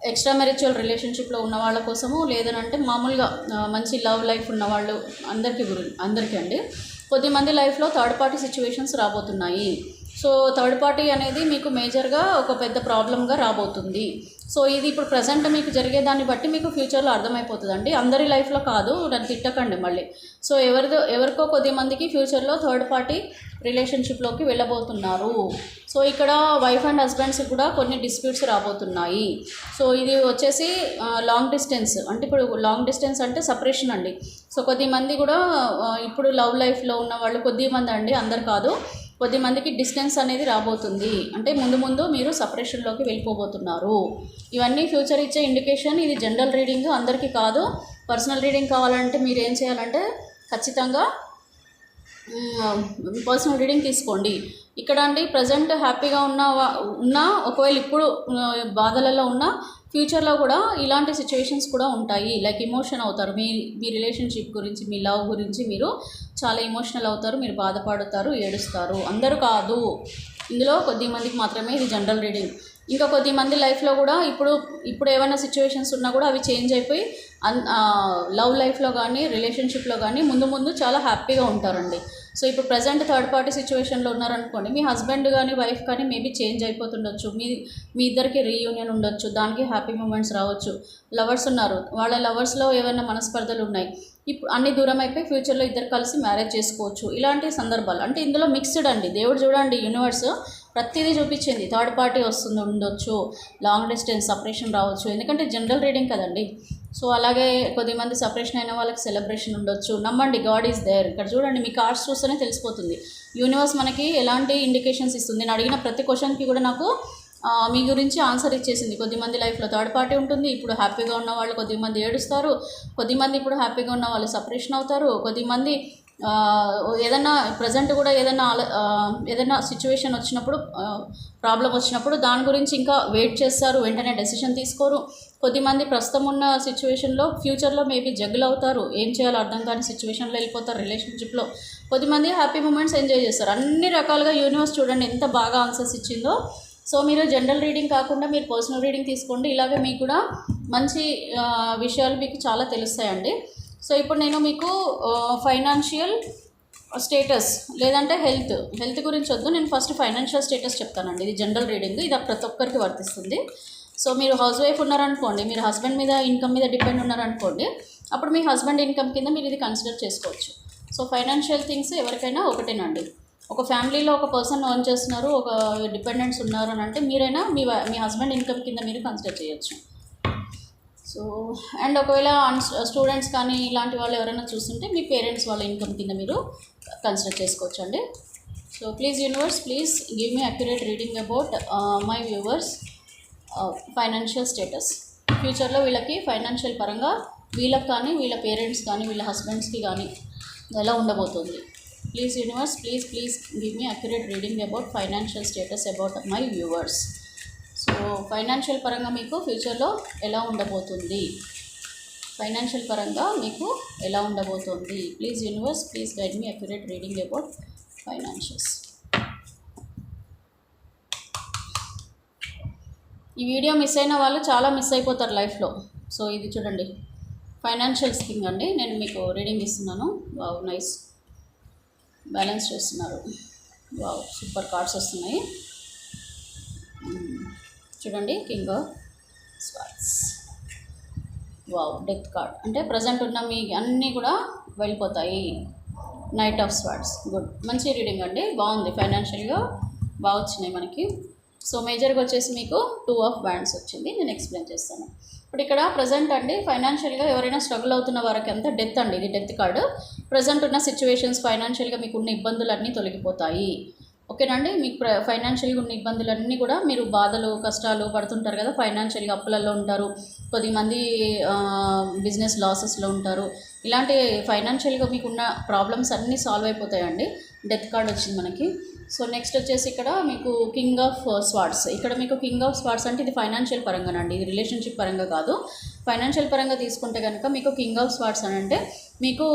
ఎక్స్ట్రా మ్యారిచువల్ రిలేషన్షిప్లో ఉన్న వాళ్ళ కోసము, లేదనంటే మామూలుగా మంచి లవ్ లైఫ్ ఉన్నవాళ్ళు అందరికీ అండి. కొద్దిమంది లైఫ్లో థర్డ్ పార్టీ సిచ్యువేషన్స్ రాబోతున్నాయి. సో థర్డ్ పార్టీ అనేది మీకు మేజర్గా ఒక పెద్ద ప్రాబ్లంగా రాబోతుంది. సో ఇది ఇప్పుడు ప్రజెంట్ మీకు జరిగేదాన్ని బట్టి మీకు ఫ్యూచర్లో అర్థమైపోతుందండి. అందరి లైఫ్లో కాదు, నన్ను తిట్టకండి మళ్ళీ. సో ఎవరికో కొద్దిమందికి ఫ్యూచర్లో థర్డ్ పార్టీ రిలేషన్షిప్లోకి వెళ్ళబోతున్నారు. సో ఇక్కడ వైఫ్ అండ్ హస్బెండ్స్ కూడా కొన్ని డిస్ప్యూట్స్ రాబోతున్నాయి. సో ఇది వచ్చేసి లాంగ్ డిస్టెన్స్, అంటే ఇప్పుడు లాంగ్ డిస్టెన్స్ అంటే సపరేషన్ అండి. సో కొద్దిమంది కూడా ఇప్పుడు లవ్ లైఫ్లో ఉన్న వాళ్ళు కొద్దిమంది అండి, అందరు కాదు, కొద్దిమందికి డిస్టెన్స్ అనేది రాబోతుంది. అంటే ముందు ముందు మీరు సపరేషన్లోకి వెళ్ళిపోబోతున్నారు. ఇవన్నీ ఫ్యూచర్ ఇచ్చే ఇండికేషన్. ఇది జనరల్ రీడింగ్, అందరికీ కాదు. పర్సనల్ రీడింగ్ కావాలంటే మీరు ఏం చేయాలంటే ఖచ్చితంగా పర్సనల్ రీడింగ్ తీసుకోండి. ఇక్కడ అండి ప్రజెంట్ హ్యాపీగా ఉన్నా ఒకవేళ ఇప్పుడు బాధలలో ఉన్న ఫ్యూచర్లో కూడా ఇలాంటి సిచ్యువేషన్స్ కూడా ఉంటాయి. లైక్ ఎమోషన్ అవుతారు, మీ రిలేషన్షిప్ గురించి, మీ లవ్ గురించి మీరు చాలా ఎమోషనల్ అవుతారు, మీరు బాధపడతారు, ఏడుస్తారు. అందరూ కాదు, ఇందులో కొద్దిమందికి మాత్రమే ఇది జనరల్ రీడింగ్. ఇంకా కొద్దిమంది లైఫ్లో కూడా ఇప్పుడు ఏమైనా సిచ్యువేషన్స్ ఉన్నా కూడా అవి చేంజ్ అయిపోయి లవ్ లైఫ్లో కానీ రిలేషన్షిప్లో కానీ ముందు చాలా హ్యాపీగా ఉంటారండి. సో ఇప్పుడు ప్రజెంట్ థర్డ్ పార్టీ సిచ్యువేషన్లో ఉన్నారనుకోండి, మీ హస్బెండ్ కానీ వైఫ్ కానీ మేబీ చేంజ్ అయిపోతుండొచ్చు, మీ ఇద్దరికి రీయూనియన్ ఉండొచ్చు, దానికి హ్యాపీ మూమెంట్స్ రావచ్చు. లవర్స్ ఉన్నారు, వాళ్ళ లవర్స్లో ఏమైనా మనస్పర్ధలు ఉన్నాయి, ఇప్పుడు అన్ని దూరం అయిపోయి ఫ్యూచర్లో ఇద్దరు కలిసి మ్యారేజ్ చేసుకోవచ్చు. ఇలాంటి సందర్భాలు అంటే ఇందులో మిక్స్డ్ అండి. దేవుడు చూడండి, యూనివర్స్ ప్రతిదీ చూపించింది. థర్డ్ పార్టీ ఉండొచ్చు, లాంగ్ డిస్టెన్స్ సపరేషన్ రావచ్చు, ఎందుకంటే జనరల్ రీడింగ్ కదండి. సో అలాగే కొద్దిమంది సపరేషన్ అయిన వాళ్ళకి సెలబ్రేషన్ ఉండొచ్చు. నమ్మండి, గాడ్ ఈజ్ దేర్. ఇక్కడ చూడండి, మీ కార్డ్స్ చూస్తేనే తెలిసిపోతుంది. యూనివర్స్ మనకి ఎలాంటి ఇండికేషన్స్ ఇస్తుంది. నేను అడిగిన ప్రతి క్వశ్చన్కి కూడా నాకు మీ గురించి ఆన్సర్ ఇచ్చేసింది. కొద్దిమంది లైఫ్లో థర్డ్ పార్టీ ఉంటుంది, ఇప్పుడు హ్యాపీగా ఉన్న వాళ్ళు కొద్దిమంది ఏడుస్తారు, కొద్దిమంది ఇప్పుడు హ్యాపీగా ఉన్న వాళ్ళు సపరేషన్ అవుతారు, కొద్దిమంది ఏదన్నా ప్రజెంట్ కూడా ఏదైనా సిచ్యువేషన్ వచ్చినప్పుడు, ప్రాబ్లం వచ్చినప్పుడు దాని గురించి ఇంకా వెయిట్ చేస్తారు, వెంటనే డెసిషన్ తీసుకోరు. కొద్దిమంది ప్రస్తుతం ఉన్న సిచ్యువేషన్లో ఫ్యూచర్లో మేబీ జగ్గులు అవుతారు, ఏం చేయాలో అర్థం కాని సిచ్యువేషన్లో వెళ్ళిపోతారు రిలేషన్షిప్లో. కొద్దిమంది హ్యాపీ మూమెంట్స్ ఎంజాయ్ చేస్తారు. అన్ని రకాలుగా యూనివర్స్ చూడండి ఎంత బాగా ఆన్సర్స్ ఇచ్చిందో. సో మీరు జనరల్ రీడింగ్ కాకుండా మీరు పర్సనల్ రీడింగ్ తీసుకోండి. ఇలాగే మీకు కూడా మంచి విషయాలు మీకు చాలా తెలుస్తాయండి. సో ఇప్పుడు నేను మీకు ఫైనాన్షియల్ స్టేటస్ లేదంటే హెల్త్ గురించి వద్దు, నేను ఫస్ట్ ఫైనాన్షియల్ స్టేటస్ చెప్తానండి. ఇది జనరల్ రీడింగ్, ఇది ప్రతి ఒక్కరికి వర్తిస్తుంది. సో మీరు హౌస్ వైఫ్ ఉన్నారనుకోండి, మీరు హస్బెండ్ మీద ఇన్కమ్ మీద డిపెండ్ ఉన్నారనుకోండి, అప్పుడు మీ హస్బెండ్ ఇన్కమ్ కింద మీరు ఇది కన్సిడర్ చేసుకోవచ్చు. సో ఫైనాన్షియల్ థింగ్స్ ఎవరికైనా ఒకటేనండి. ఒక ఫ్యామిలీలో ఒక పర్సన్ ఎర్న్ చేస్తున్నారు, ఒక డిపెండెంట్స్ ఉన్నారు అని అంటే మీరైనా మీ హస్బెండ్ ఇన్కమ్ కింద మీరు కన్సిడర్ చేయొచ్చు. సో అండ్ ఒకవేళ స్టూడెంట్స్ కానీ ఇలాంటి వాళ్ళు ఎవరైనా చూస్తుంటే మీ పేరెంట్స్ వాళ్ళ ఇన్కమ్ కింద మీరు కన్సిడర్ చేసుకోవచ్చు అండి. So please universe, please give me accurate reading about my viewers financial status. ఫ్యూచర్లో వీళ్ళకి ఫైనాన్షియల్ పరంగా వీళ్ళకి కానీ, వీళ్ళ పేరెంట్స్ కానీ, వీళ్ళ హస్బెండ్స్కి కానీ ఎలా ఉండబోతుంది. Please universe, please give me accurate reading about financial status about my viewers. So financial పరంగా మీకు ఫ్యూచర్లో ఎలా ఉండబోతుంది, ఫైనాన్షియల్ పరంగా మీకు ఎలా ఉండబోతుంది. Please universe, please guide me accurate reading about financials. ఈ వీడియో మిస్ అయిన వాళ్ళు చాలా మిస్ అయిపోతారు లైఫ్లో. సో ఇది చూడండి, ఫైనాన్షియల్ థింగ్ అండి. నేను మీకు రీడింగ్ ఇస్తున్నాను. వావ్, నైస్, బ్యాలెన్స్ చేస్తున్నారు. వావ్, సూపర్ కార్డ్స్ వస్తున్నాయి. చూడండి, king of swords, wow, death card. అంటే ప్రజెంట్ ఉన్న మీ అన్నీ కూడా వెళ్ళిపోతాయి. నైట్ ఆఫ్ స్వార్డ్స్, గుడ్, మంచి రీడింగ్ అండి, బాగుంది. ఫైనాన్షియల్గా బాగా వచ్చినాయి మనకి. సో మేజర్గా వచ్చేసి మీకు 2 ఆఫ్ వ్యాండ్స్ వచ్చింది. నేను ఎక్స్ప్లెయిన్ చేస్తాను. ఇప్పుడు ఇక్కడ ప్రజెంట్ అండి ఫైనాన్షియల్గా ఎవరైనా స్ట్రగుల్ అవుతున్న వారికి అంతా డెత్ అండి, ఇది డెత్ కార్డు. ప్రజెంట్ ఉన్న సిచ్యువేషన్స్ ఫైనాన్షియల్గా మీకు ఉన్న ఇబ్బందులన్నీ తొలగిపోతాయి. ఓకేనండి, మీకు ఫైనాన్షియల్గా ఉన్న ఇబ్బందులన్నీ కూడా, మీరు బాధలు కష్టాలు పడుతుంటారు కదా, ఫైనాన్షియల్గా అప్పులలో ఉంటారు, కొద్దిమంది బిజినెస్ లాసెస్లో ఉంటారు. ఇలాంటి ఫైనాన్షియల్గా మీకు ఉన్న ప్రాబ్లమ్స్ అన్నీ సాల్వ్ అయిపోతాయండి. డెత్ కార్డ్ వచ్చింది మనకి. సో నెక్స్ట్ వచ్చేసి ఇక్కడ మీకు కింగ్ ఆఫ్ స్వార్డ్స్. ఇక్కడ మీకు కింగ్ ఆఫ్ స్వార్డ్స్ అంటే ఇది ఫైనాన్షియల్ పరంగానండి, ఇది రిలేషన్షిప్ పరంగా కాదు. ఫైనాన్షియల్ పరంగా తీసుకుంటే కనుక మీకు కింగ్ ఆఫ్ స్వార్డ్స్ అని అంటే మీకు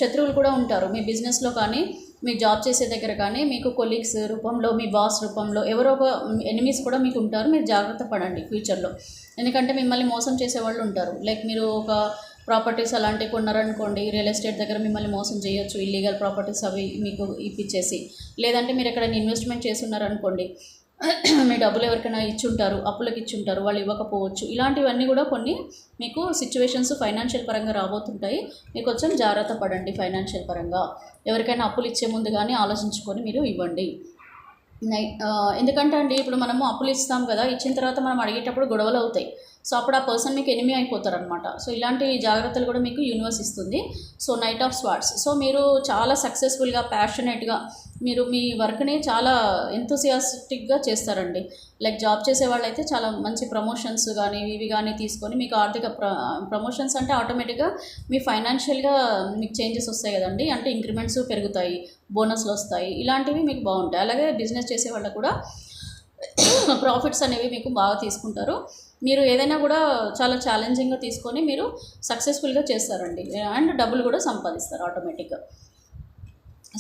శత్రువులు కూడా ఉంటారు. మీ బిజినెస్లో కానీ, మీ జాబ్ చేసే దగ్గర కానీ, మీకు కొలీగ్స్ రూపంలో, మీ బాస్ రూపంలో ఎవరో ఒక ఎనిమీస్ కూడా మీకు ఉంటారు. మీరు జాగ్రత్త పడండి ఫ్యూచర్లో, ఎందుకంటే మిమ్మల్ని మోసం చేసేవాళ్ళు ఉంటారు. లైక్ మీరు ఒక ప్రాపర్టీస్ అలాంటివి కొన్నారనుకోండి, రియల్ ఎస్టేట్ దగ్గర మిమ్మల్ని మోసం చేయొచ్చు, ఇల్లీగల్ ప్రాపర్టీస్ అవి మీకు ఇప్పించేసి. లేదంటే మీరు ఎక్కడైనా ఇన్వెస్ట్మెంట్ చేస్తున్నారనుకోండి, మీ డబ్బులు ఎవరికైనా ఇచ్చుంటారు, అప్పులకు ఇచ్చుంటారు, వాళ్ళు ఇవ్వకపోవచ్చు. ఇలాంటివన్నీ కూడా కొన్ని మీకు సిచ్యువేషన్స్ ఫైనాన్షియల్ పరంగా రాబోతుంటాయి. మీరు కొంచెం జాగ్రత్త పడండి ఫైనాన్షియల్ పరంగా. ఎవరికైనా అప్పులు ఇచ్చే ముందు కానీ ఆలోచించుకొని మీరు ఇవ్వండి. ఎందుకంటే అండి ఇప్పుడు మనము అప్పులు ఇస్తాం కదా, ఇచ్చిన తర్వాత మనం అడిగేటప్పుడు గొడవలు అవుతాయి. సో అప్పుడు ఆ పర్సన్ మీకు ఎనిమీ అయిపోతారనమాట. సో ఇలాంటి జాగ్రత్తలు కూడా మీకు యూనివర్స్ ఇస్తుంది. So knight of swords. So మీరు చాలా సక్సెస్ఫుల్గా, ప్యాషనేట్గా మీరు మీ వర్క్ని చాలా ఎంతూసియాస్టిక్గా చేస్తారండి. లైక్ జాబ్ చేసే వాళ్ళైతే చాలా మంచి ప్రమోషన్స్ కానీ ఇవి కానీ తీసుకొని మీకు ఆర్థిక ప్రమోషన్స్ అంటే ఆటోమేటిక్గా మీ ఫైనాన్షియల్గా మీకు చేంజెస్ వస్తాయి కదండి. అంటే ఇంక్రిమెంట్స్ పెరుగుతాయి, బోనస్లు వస్తాయి, ఇలాంటివి మీకు బాగుంటాయి. అలాగే బిజినెస్ చేసే వాళ్ళకు కూడా ప్రాఫిట్స్ అనేవి మీకు బాగా తీసుకుంటారు. మీరు ఏదైనా కూడా చాలా ఛాలెంజింగ్గా తీసుకొని మీరు సక్సెస్ఫుల్గా చేస్తారండి. అండ్ డబ్బులు కూడా సంపాదిస్తారు ఆటోమేటిక్గా.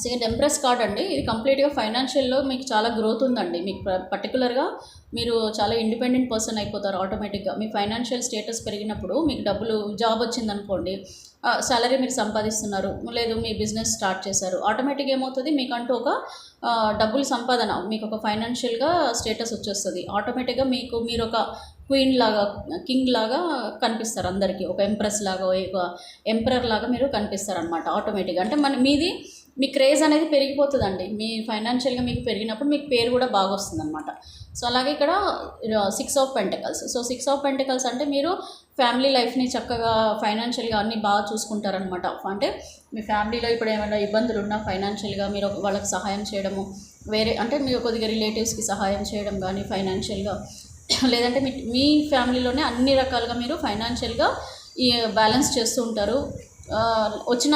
సెకండ్ ఎంప్రెస్ కార్డ్ అండి. ఇది కంప్లీట్గా ఫైనాన్షియల్లో మీకు చాలా గ్రోత్ ఉందండి. మీకు పర్టికులర్గా మీరు చాలా ఇండిపెండెంట్ పర్సన్ అయిపోతారు ఆటోమేటిక్గా. మీ ఫైనాన్షియల్ స్టేటస్ పెరిగినప్పుడు మీకు డబ్బులు, జాబ్ వచ్చిందనుకోండి, సాలరీ మీరు సంపాదిస్తున్నారు, లేదు మీ బిజినెస్ స్టార్ట్ చేశారు, ఆటోమేటిక్గా ఏమవుతుంది, మీకంటూ ఒక డబ్బులు సంపాదన, మీకు ఒక ఫైనాన్షియల్గా స్టేటస్ వచ్చేస్తుంది ఆటోమేటిక్గా. మీరు ఒక క్వీన్ లాగా, కింగ్ లాగా కనిపిస్తారు అందరికీ. ఒక ఎంప్రెస్ లాగా, ఒక ఎంపరర్ లాగా మీరు కనిపిస్తారు అనమాట ఆటోమేటిక్గా. అంటే మీ క్రేజ్ అనేది పెరిగిపోతుందండి. మీ ఫైనాన్షియల్గా మీకు పెరిగినప్పుడు మీకు పేరు కూడా బాగా వస్తుంది అనమాట. సో అలాగే ఇక్కడ 6 of pentacles. So 6 of pentacles అంటే మీరు ఫ్యామిలీ లైఫ్ని చక్కగా ఫైనాన్షియల్గా అన్నీ బాగా చూసుకుంటారనమాట. అంటే మీ ఫ్యామిలీలో ఇప్పుడు ఏమైనా ఇబ్బందులు ఉన్నా ఫైనాన్షియల్గా మీరు వాళ్ళకి సహాయం చేయడము, వేరే అంటే మీరు కొద్దిగా రిలేటివ్స్కి సహాయం చేయడం కానీ ఫైనాన్షియల్గా, లేదంటే మీ ఫ్యామిలీలోనే అన్ని రకాలుగా మీరు ఫైనాన్షియల్గా ఈ బ్యాలెన్స్ చేస్తూ ఉంటారు. వచ్చిన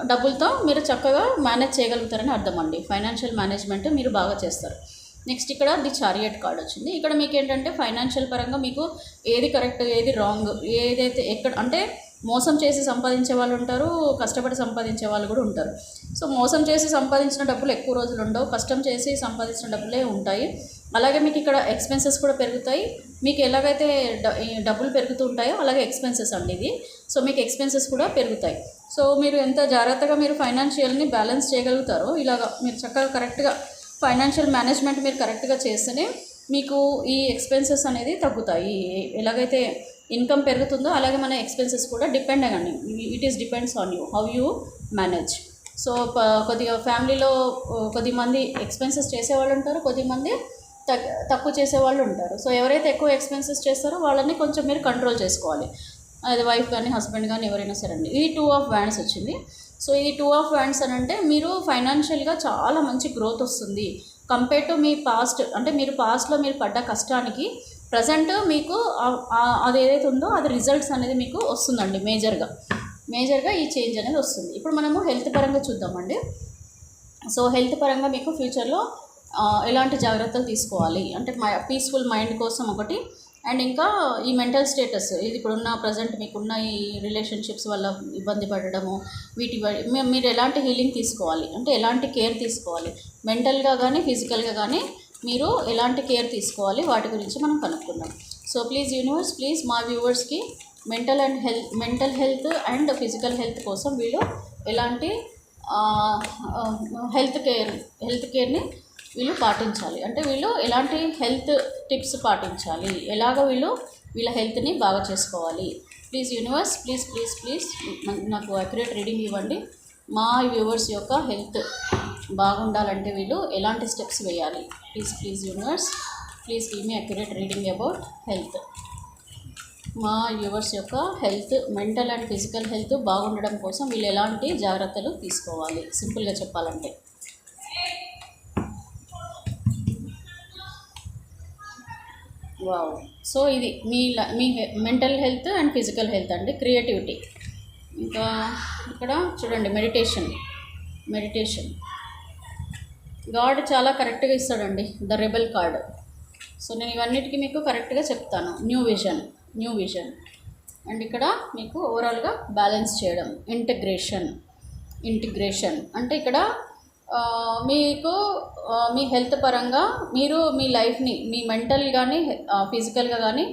డబ్బులతో మీరు చక్కగా మేనేజ్ చేయగలుగుతారని అర్థం అండి. ఫైనాన్షియల్ మేనేజ్మెంట్ మీరు బాగా చేస్తారు. నెక్స్ట్ ఇక్కడ ది చారియట్ కార్డ్ వచ్చింది. ఇక్కడ మీకు ఏంటంటే ఫైనాన్షియల్ పరంగా మీకు ఏది కరెక్ట్, ఏది రాంగ్, ఏదైతే ఎక్కడ అంటే మోసం చేసి సంపాదించే వాళ్ళు ఉంటారు, కష్టపడి సంపాదించే వాళ్ళు కూడా ఉంటారు. సో మోసం చేసి సంపాదించిన డబ్బులు ఎక్కువ రోజులు ఉండవు, కష్టం చేసి సంపాదించిన డబ్బులే ఉంటాయి. అలాగే మీకు ఇక్కడ ఎక్స్పెన్సెస్ కూడా పెరుగుతాయి. మీకు ఎలాగైతే డబ్బులు పెరుగుతూ ఉంటాయో అలాగే ఎక్స్పెన్సెస్ అండి ఇది. సో మీకు ఎక్స్పెన్సెస్ కూడా పెరుగుతాయి. సో మీరు ఎంత జాగ్రత్తగా మీరు ఫైనాన్షియల్ని బ్యాలెన్స్ చేయగలుగుతారో, ఇలాగా మీరు చక్కగా కరెక్ట్గా ఫైనాన్షియల్ మేనేజ్మెంట్ మీరు కరెక్ట్గా చేస్తేనే మీకు ఈ ఎక్స్పెన్సెస్ అనేది తగ్గుతాయి. ఎలాగైతే ఇన్కమ్ పెరుగుతుందో అలాగే మన ఎక్స్పెన్సెస్ కూడా డిపెండ్ అయ్యండి. It is depends on you, how you manage. So కొద్దిగా ఫ్యామిలీలో కొద్దిమంది ఎక్స్పెన్సెస్ చేసేవాళ్ళు ఉంటారు, కొద్దిమంది తక్కువ చేసేవాళ్ళు ఉంటారు. సో ఎవరైతే ఎక్కువ ఎక్స్పెన్సెస్ చేస్తారో వాళ్ళని కొంచెం మీరు కంట్రోల్ చేసుకోవాలి. అది వైఫ్ కానీ హస్బెండ్ కానీ ఎవరైనా సరే అండి. ఈ 2 ఆఫ్ వ్యాండ్స్ వచ్చింది. సో ఈ 2 ఆఫ్ వ్యాండ్స్ అని అంటే మీరు ఫైనాన్షియల్గా చాలా మంచి గ్రోత్ వస్తుంది కంపేర్ టు మీ పాస్ట్. అంటే మీరు పాస్ట్లో మీరు పడ్డ కష్టానికి ప్రజెంట్ మీకు అది ఏదైతే ఉందో అది రిజల్ట్స్ అనేది మీకు వస్తుందండి. మేజర్గా ఈ చేంజ్ అనేది వస్తుంది. ఇప్పుడు మనము హెల్త్ పరంగా చూద్దామండి. సో హెల్త్ పరంగా మీకు ఫ్యూచర్లో ఎలాంటి జాగ్రత్తలు తీసుకోవాలి అంటే పీస్ఫుల్ మైండ్ కోసం ఒకటి, అండ్ ఇంకా ఈ మెంటల్ స్టేటస్, ఇది ఇప్పుడున్న ప్రజెంట్ మీకున్న ఈ రిలేషన్షిప్స్ వల్ల ఇబ్బంది పడడము, మీరు ఎలాంటి హీలింగ్ తీసుకోవాలి అంటే ఎలాంటి కేర్ తీసుకోవాలి, మెంటల్గా కానీ ఫిజికల్గా కానీ మీరు ఎలాంటి కేర్ తీసుకోవాలి, వాటి గురించి మనం కనుక్కుందాం. సో ప్లీజ్ యూనివర్స్, ప్లీజ్ మా వ్యూవర్స్కి mental health and physical health కోసం వీళ్ళు ఎలాంటి హెల్త్ కేర్ని వీళ్ళు పాటించాలి, అంటే వీళ్ళు ఎలాంటి హెల్త్ టిప్స్ పాటించాలి, ఎలాగ వీళ్ళ హెల్త్ని బాగా చేసుకోవాలి. ప్లీజ్ యూనివర్స్, ప్లీజ్ నాకు అక్యురేట్ రీడింగ్ ఇవ్వండి. మా వ్యూవర్స్ యొక్క హెల్త్ బాగుండాలంటే వీళ్ళు ఎలాంటి స్టెప్స్ వేయాలి. Please universe, please give me accurate reading about health. మా వ్యూవర్స్ యొక్క health, mental and physical health బాగుండడం కోసం వీళ్ళు ఎలాంటి జాగ్రత్తలు తీసుకోవాలి, సింపుల్గా చెప్పాలంటే. వావ్. సో ఇది మీ mental health and physical health అండి. క్రియేటివిటీ, ఇంకా ఇక్కడ చూడండి మెడిటేషన్ గాడ్ చాలా కరెక్ట్గా ఇస్తాడండి, ద రెబెల్ కార్డ్. సో నేను ఇవన్నిటికీ మీకు కరెక్ట్గా చెప్తాను. న్యూ విజన్ అండ్ ఇక్కడ మీకు ఓవరాల్గా బ్యాలెన్స్ చేయడం, ఇంటిగ్రేషన్ అంటే ఇక్కడ మీకు మీ హెల్త్ పరంగా మీరు మీ లైఫ్ని మీ మెంటల్ కానీ ఫిజికల్గా కానీ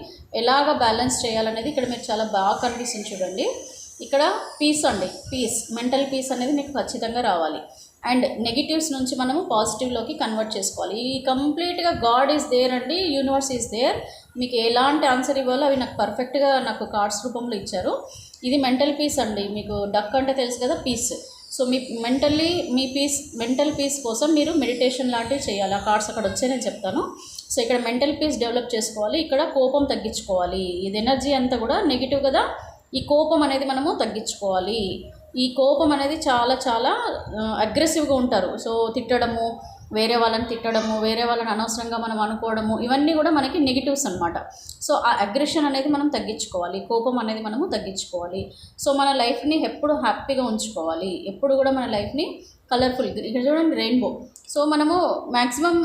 ఎలాగ బ్యాలెన్స్ చేయాలనేది ఇక్కడ మీరు చాలా బాగా కనిపిస్తుంది చూడండి. ఇక్కడ పీస్ మెంటల్ పీస్ అనేది మీకు ఖచ్చితంగా రావాలి. అండ్ నెగిటివ్స్ నుంచి మనము పాజిటివ్లోకి కన్వర్ట్ చేసుకోవాలి. ఈ కంప్లీట్గా గాడ్ ఈజ్ దేర్ అండి, యూనివర్స్ ఈజ్ దేర్. మీకు ఎలాంటి ఆన్సర్ ఇవ్వాలో అవి నాకు పర్ఫెక్ట్గా నాకు కార్డ్స్ రూపంలో ఇచ్చారు. ఇది మెంటల్ పీస్ అండి. మీకు డక్ అంటే తెలుసు కదా, పీస్. సో మీ మెంటల్ పీస్ కోసం మీరు మెడిటేషన్ లాంటివి చేయాలి. ఆ కార్డ్స్ అక్కడ వచ్చే నేను చెప్తాను. సో ఇక్కడ మెంటల్ పీస్ డెవలప్ చేసుకోవాలి, ఇక్కడ కోపం తగ్గించుకోవాలి. ఇది ఎనర్జీ అంతా కూడా నెగిటివ్ కదా, ఈ కోపం అనేది మనము తగ్గించుకోవాలి. ఈ కోపం అనేది చాలా చాలా అగ్రెసివ్గా ఉంటారు. సో తిట్టడము, వేరే వాళ్ళని తిట్టడము, వేరే వాళ్ళని అనవసరంగా మనం అనుకోవడము, ఇవన్నీ కూడా మనకి నెగిటివ్స్ అనమాట. సో ఆ అగ్రెషన్ అనేది మనం తగ్గించుకోవాలి, కోపం అనేది మనము తగ్గించుకోవాలి. సో మన లైఫ్ని ఎప్పుడు హ్యాపీగా ఉంచుకోవాలి, ఎప్పుడు కూడా మన లైఫ్ని కలర్ఫుల్. ఇక్కడ చూడండి రెయిన్బో. సో మనము మ్యాక్సిమం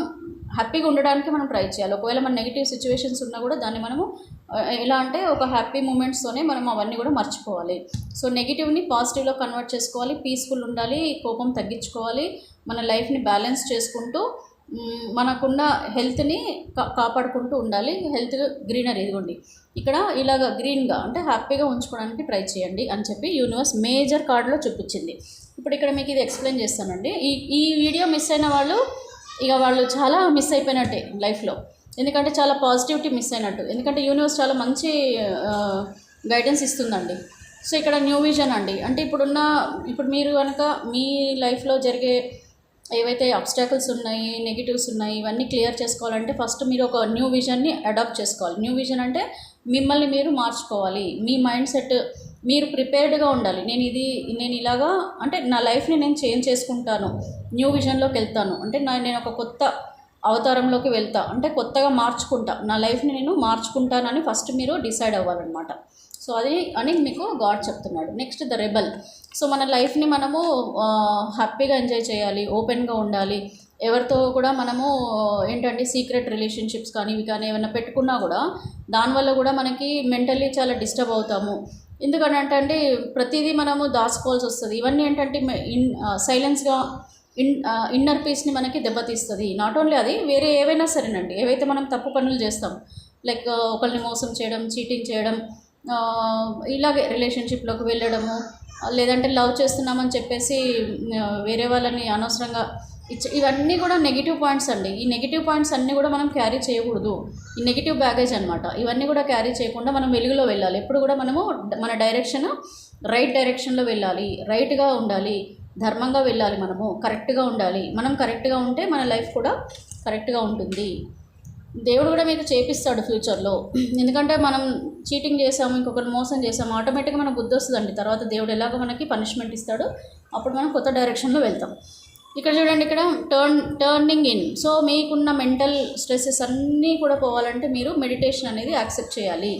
హ్యాపీగా ఉండడానికి మనం ట్రై చేయాలి. ఒకవేళ మన నెగిటివ్ సిచ్యువేషన్స్ ఉన్నా కూడా దాన్ని మనము ఎలా అంటే ఒక హ్యాపీ మూమెంట్స్తోనే మనం అవన్నీ కూడా మర్చిపోవాలి. సో నెగిటివ్ని పాజిటివ్లో కన్వర్ట్ చేసుకోవాలి, పీస్ఫుల్ ఉండాలి, కోపం తగ్గించుకోవాలి, మన లైఫ్ని బ్యాలెన్స్ చేసుకుంటూ మనకున్న హెల్త్ని కాపాడుకుంటూ ఉండాలి. హెల్త్ గ్రీనరీ ఇదిగోండి ఇక్కడ ఇలాగ గ్రీన్గా అంటే హ్యాపీగా ఉంచుకోవడానికి ట్రై చేయండి అని చెప్పి యూనివర్స్ మేజర్ కార్డులో చూపించింది. ఇప్పుడు ఇక్కడ మీకు ఇది ఎక్స్ప్లెయిన్ చేస్తానండి. ఈ వీడియో మిస్ అయిన వాళ్ళు ఇక వాళ్ళు చాలా మిస్ అయిపోయినట్టే లైఫ్లో, ఎందుకంటే చాలా పాజిటివిటీ మిస్ అయినట్టు. ఎందుకంటే యూనివర్స్ చాలా మంచి గైడెన్స్ ఇస్తుందండి. సో ఇక్కడ న్యూ విజన్ అండి, అంటే ఇప్పుడు మీరు కనుక మీ లైఫ్లో జరిగే ఏవైతే అబ్స్టాకిల్స్ ఉన్నాయి, నెగిటివ్స్ ఉన్నాయి, ఇవన్నీ క్లియర్ చేసుకోవాలంటే ఫస్ట్ మీరు ఒక న్యూ విజన్ని అడాప్ట్ చేసుకోవాలి. న్యూ విజన్ అంటే మిమ్మల్ని మీరు మార్చుకోవాలి, మీ మైండ్ సెట్ మీరు ప్రిపేర్డ్గా ఉండాలి. నేను ఇలాగా అంటే నా లైఫ్ని నేను చేంజ్ చేసుకుంటాను, న్యూ విజన్లోకి వెళ్తాను, అంటే నేను ఒక కొత్త అవతారంలోకి వెళ్తా, అంటే కొత్తగా మార్చుకుంటా, నా లైఫ్ని నేను మార్చుకుంటానని ఫస్ట్ మీరు డిసైడ్ అవ్వాలన్నమాట. సో అది అని మీకు గాడ్ చెప్తున్నాడు. Next the rebel. సో మన లైఫ్ని మనము హ్యాపీగా ఎంజాయ్ చేయాలి, ఓపెన్గా ఉండాలి. ఎవరితో కూడా మనము ఏంటంటే సీక్రెట్ రిలేషన్షిప్స్ కానీ ఇవి కానీ ఏమైనా పెట్టుకున్నా కూడా దానివల్ల కూడా మనకి మెంటల్లీ చాలా డిస్టర్బ్ అవుతాము. ఎందుకంటే ప్రతిదీ మనము దాచుకోవాల్సి వస్తుంది. ఇవన్నీ ఏంటంటే సైలెన్స్గా ఇన్నర్ పీస్ని మనకి దెబ్బతీస్తుంది. నాట్ ఓన్లీ అది, వేరే ఏవైనా సరేనండి, ఏవైతే మనం తప్పు పనులు చేస్తాం, లైక్ ఒకరిని మోసం చేయడం, చీటింగ్ చేయడం, ఇలాగే రిలేషన్షిప్లోకి వెళ్ళడము, లేదంటే లవ్ చేస్తున్నామని చెప్పేసి వేరే వాళ్ళని అనవసరంగా ఇవన్నీ కూడా నెగిటివ్ పాయింట్స్ అండి. ఈ నెగిటివ్ పాయింట్స్ అన్నీ కూడా మనం క్యారీ చేయకూడదు. ఈ నెగిటివ్ బ్యాగేజ్ అనమాట. ఇవన్నీ కూడా క్యారీ చేయకుండా మనం వెలుగులో వెళ్ళాలి. ఎప్పుడు కూడా మనము మన డైరెక్షన్ రైట్ డైరెక్షన్లో వెళ్ళాలి, రైట్గా ఉండాలి, ధర్మంగా వెళ్ళాలి, మనము కరెక్ట్గా ఉండాలి. మనం కరెక్ట్గా ఉంటే మన లైఫ్ కూడా కరెక్ట్గా ఉంటుంది. దేవుడు కూడా మీకు చేపిస్తాడు ఫ్యూచర్లో. ఎందుకంటే మనం చీటింగ్ చేసాము, ఇంకొకరు మోసం చేసాము, ఆటోమేటిక్గా మనకు బుద్ధి వస్తుందండి. తర్వాత దేవుడు ఎలాగో మనకి పనిష్మెంట్ ఇస్తాడు, అప్పుడు మనం కొత్త డైరెక్షన్లో వెళ్తాం. ఇక్కడ చూడండి, ఇక్కడ టర్నింగ్ ఇన్. సో మీకున్న మెంటల్ స్ట్రెస్సెస్ అన్నీ కూడా పోవాలంటే మీరు మెడిటేషన్ అనేది యాక్సెప్ట్ చేయాలి,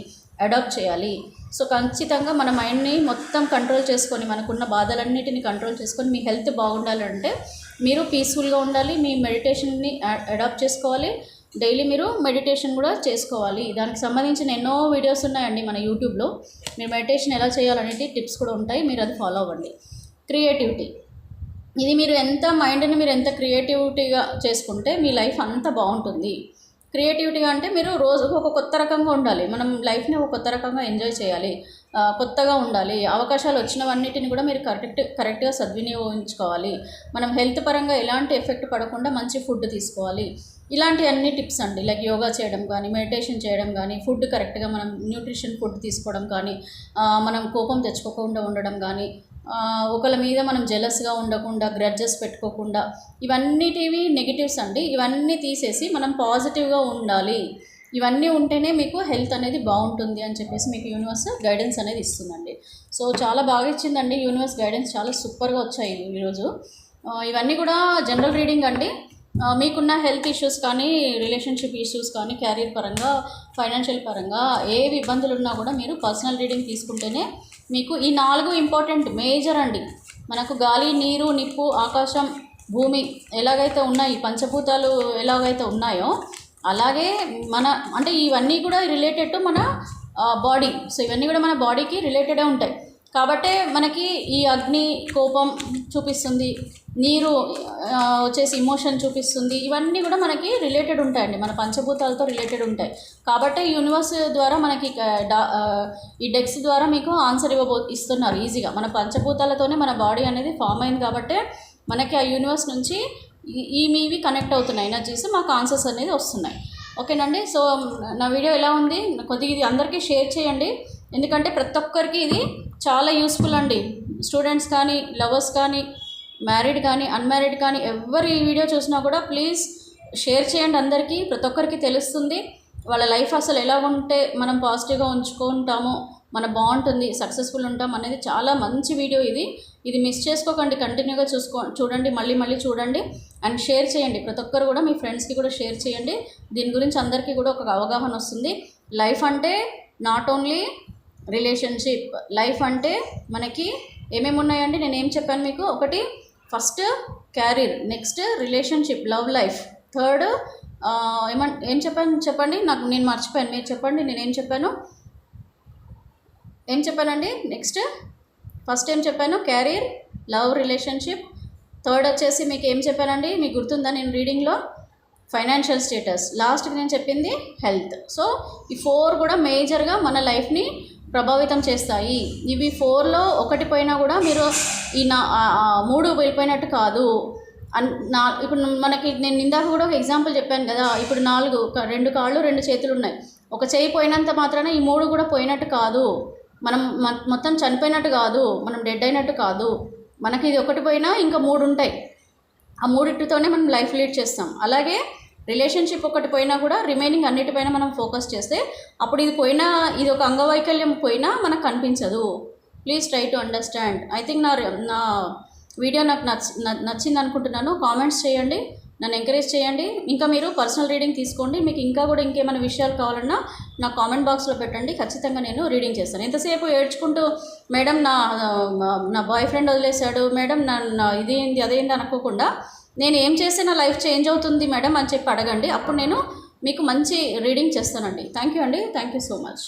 అడాప్ట్ చేయాలి. సో ఖచ్చితంగా మన మైండ్ని మొత్తం కంట్రోల్ చేసుకొని, మనకున్న బాధలన్నిటిని కంట్రోల్ చేసుకొని మీ హెల్త్ బాగుండాలంటే మీరు పీస్ఫుల్గా ఉండాలి, మీ మెడిటేషన్ని అడాప్ట్ చేసుకోవాలి. డైలీ మీరు మెడిటేషన్ కూడా చేసుకోవాలి. దానికి సంబంధించిన ఎన్నో వీడియోస్ ఉన్నాయండి మన యూట్యూబ్లో. మీరు మెడిటేషన్ ఎలా చేయాలనేది టిప్స్ కూడా ఉంటాయి, మీరు అది ఫాలో అవ్వండి. క్రియేటివిటీ, ఇది మీరు మైండ్ని మీరు ఎంత క్రియేటివిటీగా చేసుకుంటే మీ లైఫ్ అంత బాగుంటుంది. క్రియేటివిటీగా అంటే మీరు రోజుకు ఒక కొత్త రకంగా ఉండాలి, మనం లైఫ్ని ఒక కొత్త రకంగా ఎంజాయ్ చేయాలి, కొత్తగా ఉండాలి. అవకాశాలు వచ్చినవన్నిటిని కూడా మీరు కరెక్ట్గా సద్వినియోగించుకోవాలి. మనం హెల్త్ పరంగా ఎలాంటి ఎఫెక్ట్ పడకుండా మంచి ఫుడ్ తీసుకోవాలి. ఇలాంటి అన్ని టిప్స్ అండి, లైక్ యోగా చేయడం కానీ, మెడిటేషన్ చేయడం కానీ, ఫుడ్ కరెక్ట్గా మనం న్యూట్రిషన్ ఫుడ్ తీసుకోవడం కానీ, మనం కోపం తెచ్చుకోకుండా ఉండడం కానీ, ఒకళ్ళ మీద మనం జెలస్గా ఉండకుండా, గ్రడ్జెస్ పెట్టుకోకుండా, ఇవన్నిటివి నెగిటివ్స్ అండి. ఇవన్నీ తీసేసి మనం పాజిటివ్గా ఉండాలి. ఇవన్నీ ఉంటేనే మీకు హెల్త్ అనేది బాగుంటుంది అని చెప్పేసి మీకు యూనివర్స్ గైడెన్స్ అనేది ఇస్తుందండి. సో చాలా బాగా ఇచ్చిందండి యూనివర్స్ గైడెన్స్, చాలా సూపర్గా వచ్చాయి ఈరోజు. ఇవన్నీ కూడా జనరల్ రీడింగ్ అండి. మీకున్న హెల్త్ ఇష్యూస్ కానీ, రిలేషన్షిప్ ఇష్యూస్ కానీ, క్యారియర్ పరంగా, ఫైనాన్షియల్ పరంగా ఏవి ఇబ్బందులు ఉన్నా కూడా మీరు పర్సనల్ రీడింగ్ తీసుకుంటేనే మీకు ఈ 4 ఇంపార్టెంట్ మేజర్ అండి. మనకు గాలి, నీరు, నిప్పు, ఆకాశం, భూమి ఎలాగైతే ఉన్నాయి, పంచభూతాలు ఎలాగైతే ఉన్నాయో అలాగే అంటే ఇవన్నీ కూడా రిలేటెడ్ టు మన బాడీ. సో ఇవన్నీ కూడా మన బాడీకి రిలేటెడే ఉంటాయి. కాబట్టే మనకి ఈ అగ్ని కోపం చూపిస్తుంది, నీరు వచ్చేసి ఇమోషన్ చూపిస్తుంది, ఇవన్నీ కూడా మనకి రిలేటెడ్ ఉంటాయండి, మన పంచభూతాలతో రిలేటెడ్ ఉంటాయి. కాబట్టి యూనివర్స్ ద్వారా మనకి ఈ డెక్స్ ద్వారా మీకు ఆన్సర్ ఇస్తున్నారు ఈజీగా. మన పంచభూతాలతోనే మన బాడీ అనేది ఫామ్ అయింది. కాబట్టి మనకి ఆ యూనివర్స్ నుంచి మీవి కనెక్ట్ అవుతున్నాయి ఎనర్జీస్, మాకు ఆన్సర్స్ అనేది వస్తున్నాయి. ఓకేనండి. సో నా వీడియో ఎలా ఉంది, కొద్దిగా ఇది అందరికీ షేర్ చేయండి, ఎందుకంటే ప్రతి ఒక్కరికి ఇది చాలా యూస్ఫుల్ అండి. స్టూడెంట్స్ కానీ, లవర్స్ కానీ, మ్యారీడ్ కానీ, అన్మ్యారీడ్ కానీ, ఎవరు ఈ వీడియో చూసినా కూడా ప్లీజ్ షేర్ చేయండి అందరికీ. ప్రతి ఒక్కరికి తెలుస్తుంది వాళ్ళ లైఫ్ అసలు ఎలా ఉంటే మనం పాజిటివ్గా ఉంచుకుంటామో మన బాగుంటుంది, సక్సెస్ఫుల్ ఉంటాం అనేది. చాలా మంచి వీడియో ఇది మిస్ చేసుకోకండి, కంటిన్యూగా చూడండి, మళ్ళీ చూడండి అండ్ షేర్ చేయండి. ప్రతి ఒక్కరు కూడా మీ ఫ్రెండ్స్కి కూడా షేర్ చేయండి. దీని గురించి అందరికీ కూడా ఒక అవగాహన వస్తుంది. లైఫ్ అంటే నాట్ ఓన్లీ రిలేషన్షిప్, లైఫ్ అంటే మనకి ఏమేమి ఉన్నాయండి, నేను ఏం చెప్పాను మీకు. ఒకటి first career, next relationship, love life, third ఏం చెప్పాను చెప్పండి, నేను మర్చిపోయాను, మీరు చెప్పండి నేనేం చెప్పానండి. నెక్స్ట్ ఫస్ట్ ఏం చెప్పాను, క్యారీర్, లవ్, రిలేషన్షిప్. థర్డ్ వచ్చేసి మీకు ఏం చెప్పానండి, మీకు గుర్తుందా నేను రీడింగ్లో, ఫైనాన్షియల్ స్టేటస్. లాస్ట్కి నేను చెప్పింది హెల్త్. సో ఈ 4 కూడా మేజర్గా మన లైఫ్ని ప్రభావితం చేస్తాయి. ఇవి 4లో ఒకటి పోయినా కూడా మీరు ఈ 3 వెళ్ళిపోయినట్టు కాదు. ఇప్పుడు మనకి నేను ఇందాక కూడా ఒక ఎగ్జాంపుల్ చెప్పాను కదా, ఇప్పుడు 2 కాళ్ళు 2 చేతులు ఉన్నాయి. ఒక చేయి పోయినంత మాత్రాన ఈ 3 కూడా పోయినట్టు కాదు, మనం మొత్తం చనిపోయినట్టు కాదు, మనం డెడ్ అయినట్టు కాదు. మనకి ఇది ఒకటి పోయినా ఇంకా 3 ఉంటాయి. ఆ 3తోనే మనం లైఫ్ లీడ్ చేస్తాం. అలాగే రిలేషన్షిప్ ఒకటి పోయినా కూడా రిమైనింగ్ అన్నిటిపైన మనం ఫోకస్ చేస్తే అప్పుడు ఇది ఒక అంగవైకల్యం పోయినా మనకు కనిపించదు. Please try to understand. I think నా వీడియో నాకు నచ్చింది అనుకుంటున్నాను. కామెంట్స్ చేయండి, నన్ను ఎంకరేజ్ చేయండి. ఇంకా మీరు పర్సనల్ రీడింగ్ తీసుకోండి. మీకు ఇంకా కూడా ఇంకేమైనా విషయాలు కావాలన్నా నా కామెంట్ బాక్స్లో పెట్టండి, ఖచ్చితంగా నేను రీడింగ్ చేస్తాను. ఎంతసేపు ఏడ్చుకుంటూ మేడం నా బాయ్ ఫ్రెండ్ వదిలేశాడు మేడం, ఇదేంది అదేంది అనుకోకుండా నేను ఏం చేస్తే నా లైఫ్ చేంజ్ అవుతుంది మేడం అని చెప్పి అడగండి. అప్పుడు నేను మీకు మంచి రీడింగ్ చేస్తానండి. థ్యాంక్ యూ అండి, థ్యాంక్ యూ సో మచ్.